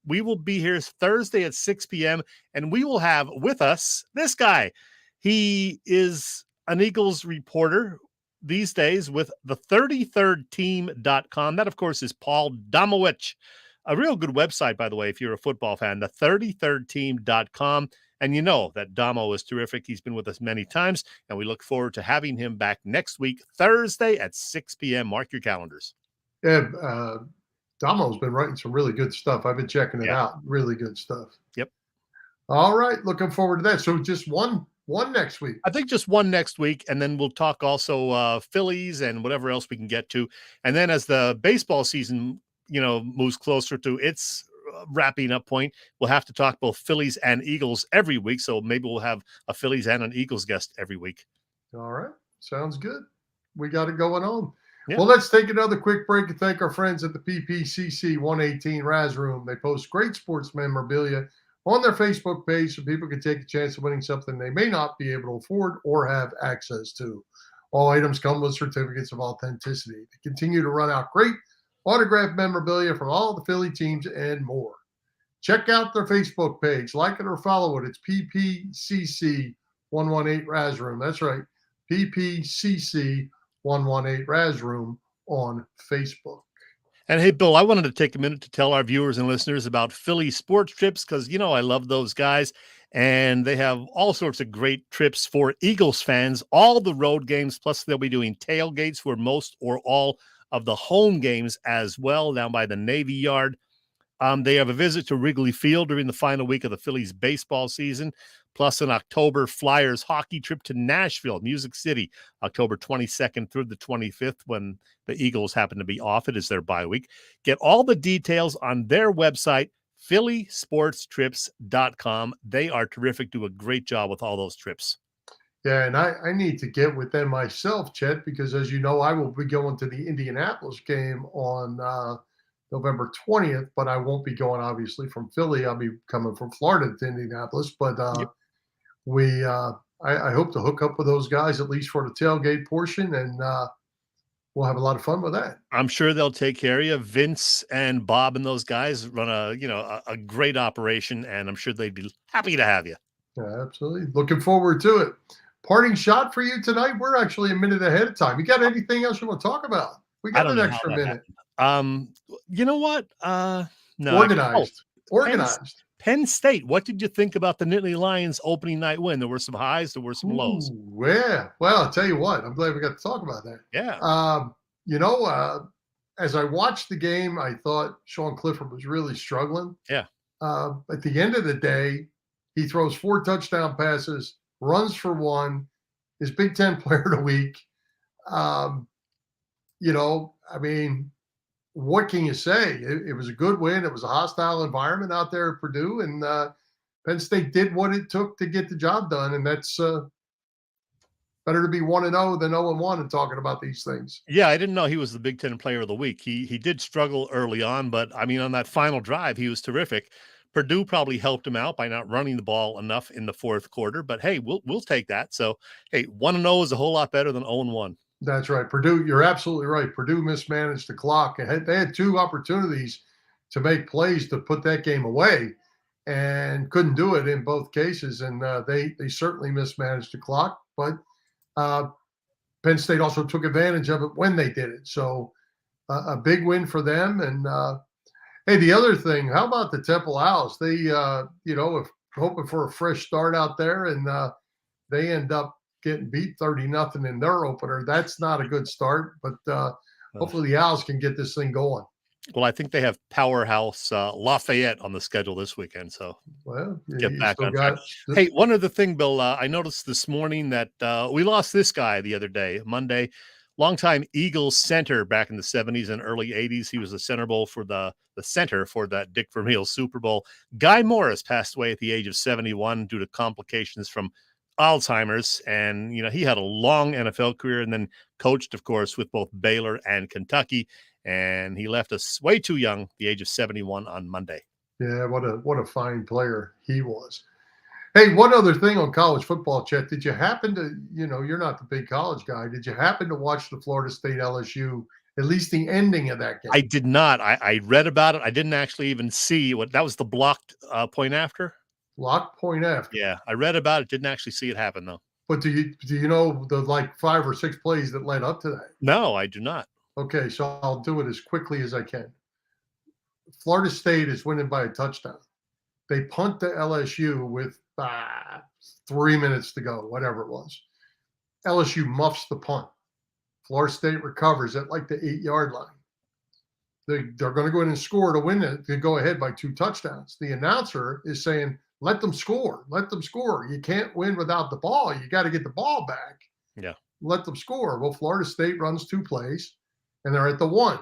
We will be here Thursday at 6 p.m., and we will have with us this guy. He is an Eagles reporter these days with the 33rdteam.com. That, of course, is Paul Domowitch. A real good website, by the way, if you're a football fan, the 33rdteam.com. And you know that Damo is terrific. He's been with us many times, and we look forward to having him back next week, Thursday at 6 p.m. Mark your calendars. Yeah, Damo's been writing some really good stuff. I've been checking it out. Really good stuff. Yep. All right. Looking forward to that. So just one next week. I think just one next week, and then we'll talk also Phillies and whatever else we can get to. And then as the baseball season, moves closer to its wrapping up point, we'll have to talk both Phillies and Eagles every week. So maybe we'll have a Phillies and an Eagles guest every week. All right. Sounds good. We got it going on. Yeah. Well, let's take another quick break and thank our friends at the PPCC 118 Raz Room. They post great sports memorabilia on their Facebook page so people can take a chance of winning something they may not be able to afford or have access to. All items come with certificates of authenticity. They continue to run out great autographed memorabilia from all the Philly teams and more. Check out their Facebook page. Like it or follow it. It's PPCC 118 Raz Room. That's right. PPCC 118 Raz Room on Facebook. And hey, Bill, I wanted to take a minute to tell our viewers and listeners about Philly sports trips because, I love those guys. And they have all sorts of great trips for Eagles fans, all the road games, plus they'll be doing tailgates for most or all of the home games as well down by the Navy Yard. They have a visit to Wrigley Field during the final week of the Phillies baseball season, plus an October Flyers hockey trip to Nashville, Music City, October 22nd through the 25th when the Eagles happen to be off. It is their bye week. Get all the details on their website, phillysportstrips.com. They are terrific, do a great job with all those trips. Yeah, and I need to get with them myself, Chet, because as you know, I will be going to the Indianapolis game on November 20th, but I won't be going, obviously, from Philly. I'll be coming from Florida to Indianapolis. But I hope to hook up with those guys, at least for the tailgate portion, and we'll have a lot of fun with that. I'm sure they'll take care of you. Vince and Bob and those guys run a great operation, and I'm sure they'd be happy to have you. Yeah, absolutely. Looking forward to it. Parting shot for you tonight. We're actually a minute ahead of time. You got anything else you want to talk about? We got an extra minute. You know what? No. Organized. Penn State. What did you think about the Nittany Lions opening night win? There were some highs, there were some lows. Yeah. Well, I'll tell you what. I'm glad we got to talk about that. Yeah. As I watched the game, I thought Sean Clifford was really struggling. Yeah. At the end of the day, he throws 4 touchdown passes, runs for 1, is Big Ten Player of the Week. What can you say? It was a good win. It was a hostile environment out there at Purdue, and Penn State did what it took to get the job done, and that's better to be 1-0 than 0-1 and talking about these things. Yeah, I didn't know he was the Big Ten Player of the Week. He did struggle early on, but, on that final drive, he was terrific. Purdue probably helped him out by not running the ball enough in the fourth quarter, but hey, we'll take that. So, hey, 1-0 is a whole lot better than 0-1. That's right. Purdue, you're absolutely right. Purdue mismanaged the clock. They had 2 opportunities to make plays to put that game away and couldn't do it in both cases. And they certainly mismanaged the clock, but Penn State also took advantage of it when they did it. So a big win for them. And hey, the other thing, how about the Temple Owls? They, if hoping for a fresh start out there, and they end up getting beat 30-0 in their opener. That's not a good start, but hopefully the Owls can get this thing going. Well, I think they have powerhouse Lafayette on the schedule this weekend, so get back on track. Hey, one other thing, Bill, I noticed this morning that we lost this guy the other day, Monday. Longtime Eagles center back in the 70s and early 80s. He was the center for the center for that Dick Vermeil Super Bowl. Guy Morris passed away at the age of 71 due to complications from Alzheimer's. And, he had a long NFL career and then coached, of course, with both Baylor and Kentucky. And he left us way too young, the age of 71 on Monday. Yeah, what a fine player he was. Hey, one other thing on college football, Chet. Did you happen to, you're not the big college guy. Did you happen to watch the Florida State LSU, at least the ending of that game? I did not. I read about it. I didn't actually even see that was the blocked point after. Blocked point after. Yeah, I read about it. Didn't actually see it happen, though. But do you know the 5 or 6 plays that led up to that? No, I do not. Okay, so I'll do it as quickly as I can. Florida State is winning by a touchdown. They punt to LSU with 3 minutes to go, whatever it was. LSU muffs the punt. Florida State recovers at like the 8-yard line. They're going to go in and score to win it, to go ahead by 2 touchdowns. The announcer is saying, let them score. Let them score. You can't win without the ball. You got to get the ball back. Yeah. Let them score. Well, Florida State runs 2 plays, and they're at the 1.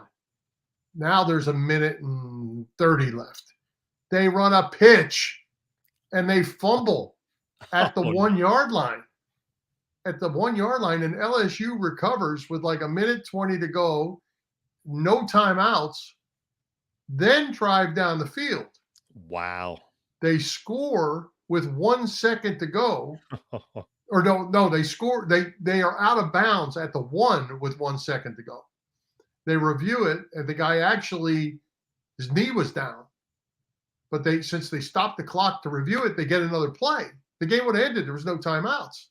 Now there's 1 minute and 30 left. They run a pitch, and they fumble at the 1-yard line. At the 1-yard line, and LSU recovers with like 1 minute 20 to go, no timeouts, then drive down the field. Wow. They score with 1 second to go. Or no, they score. They are out of bounds at the 1 with 1 second to go. They review it, and the guy actually, his knee was down. But since they stopped the clock to review it, they get another play. The game would have ended. There was no timeouts.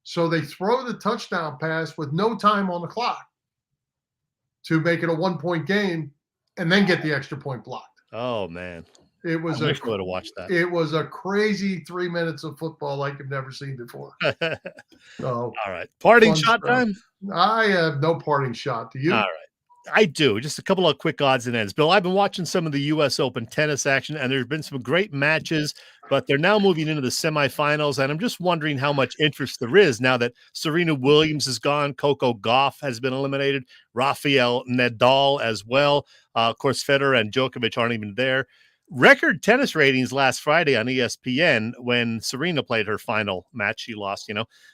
So they throw the touchdown pass with no time on the clock to make it a 1-point game and then get the extra point blocked. Oh, man. I wish I would have watched that. It was a crazy 3 minutes of football like you've never seen before. All right. Parting shot time? I have no parting shot. Do you? All right. I do. Just a couple of quick odds and ends. Bill, I've been watching some of the U.S. Open tennis action, and there's been some great matches, but they're now moving into the semifinals, and I'm just wondering how much interest there is now that Serena Williams is gone, Coco Gauff has been eliminated, Rafael Nadal as well. Of course, Federer and Djokovic aren't even there. Record tennis ratings last Friday on ESPN when Serena played her final match. She lost,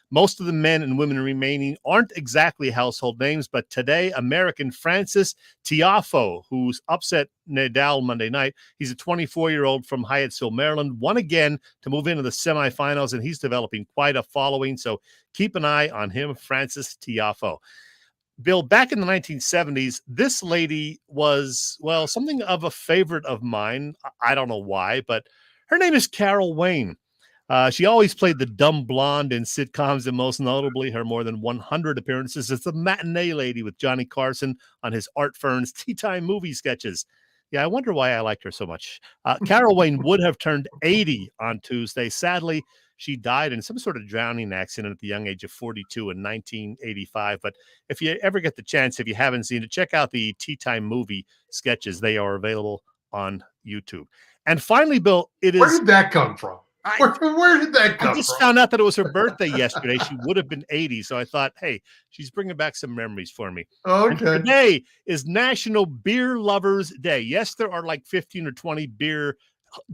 Most of the men and women remaining aren't exactly household names, but today, American Francis Tiafoe, who's upset Nadal Monday night, he's a 24-year-old from Hyattsville, Maryland, won again to move into the semifinals, and he's developing quite a following, so keep an eye on him, Francis Tiafoe. Bill, back in the 1970s, this lady was, something of a favorite of mine. I don't know why, but her name is Carol Wayne. She always played the dumb blonde in sitcoms, and most notably her more than 100 appearances as the matinee lady with Johnny Carson on his Art Fern's Tea Time movie sketches. Yeah, I wonder why I liked her so much. Carol Wayne would have turned 80 on Tuesday. Sadly, she died in some sort of drowning accident at the young age of 42 in 1985. But if you ever get the chance, if you haven't seen it, check out the Tea Time movie sketches. They are available on YouTube. And finally, Bill, Where did that come from? Where did that come from? I just found out that it was her birthday yesterday. She would have been 80. So I thought, hey, she's bringing back some memories for me. Okay. And today is National Beer Lovers Day. Yes, there are like 15 or 20 beer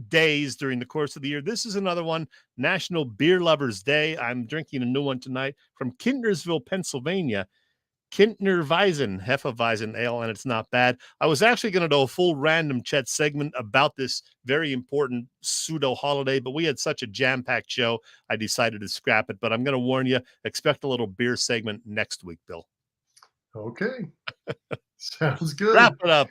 days during the course of the year. This is another one, National Beer Lovers Day. I'm drinking a new one tonight from Kintnersville, Pennsylvania. Kintner Hefeweizen Ale, and it's not bad. I was actually going to do a full random Chet segment about this very important pseudo holiday, but we had such a jam-packed show, I decided to scrap it. But I'm going to warn you, expect a little beer segment next week, Bill. Okay. Sounds good. Wrap it up.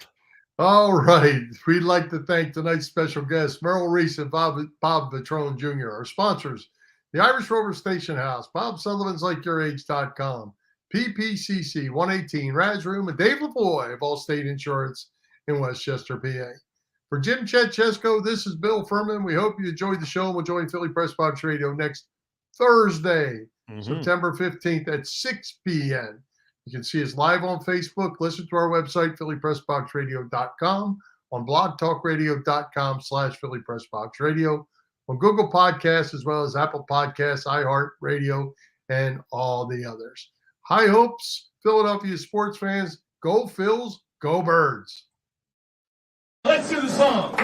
All right. We'd like to thank tonight's special guests, Merrill Reese and Bob Vetrone Jr., our sponsors, the Irish Rover Station House, Bob Sullivan's LikeYourAge.com, PPCC 118 Raz Room, and Dave Lavoie of Allstate Insurance in Westchester, PA. For Jim, Chet, Chesko, this is Bill Furman. We hope you enjoyed the show. We'll join Philly Pressbox Radio next Thursday, September 15th at 6 p.m. You can see us live on Facebook. Listen to our website, phillypressboxradio.com, on blogtalkradio.com/phillypressboxradio, on Google Podcasts, as well as Apple Podcasts, iHeartRadio, and all the others. High hopes, Philadelphia sports fans. Go Phils, go Birds. Let's do the song.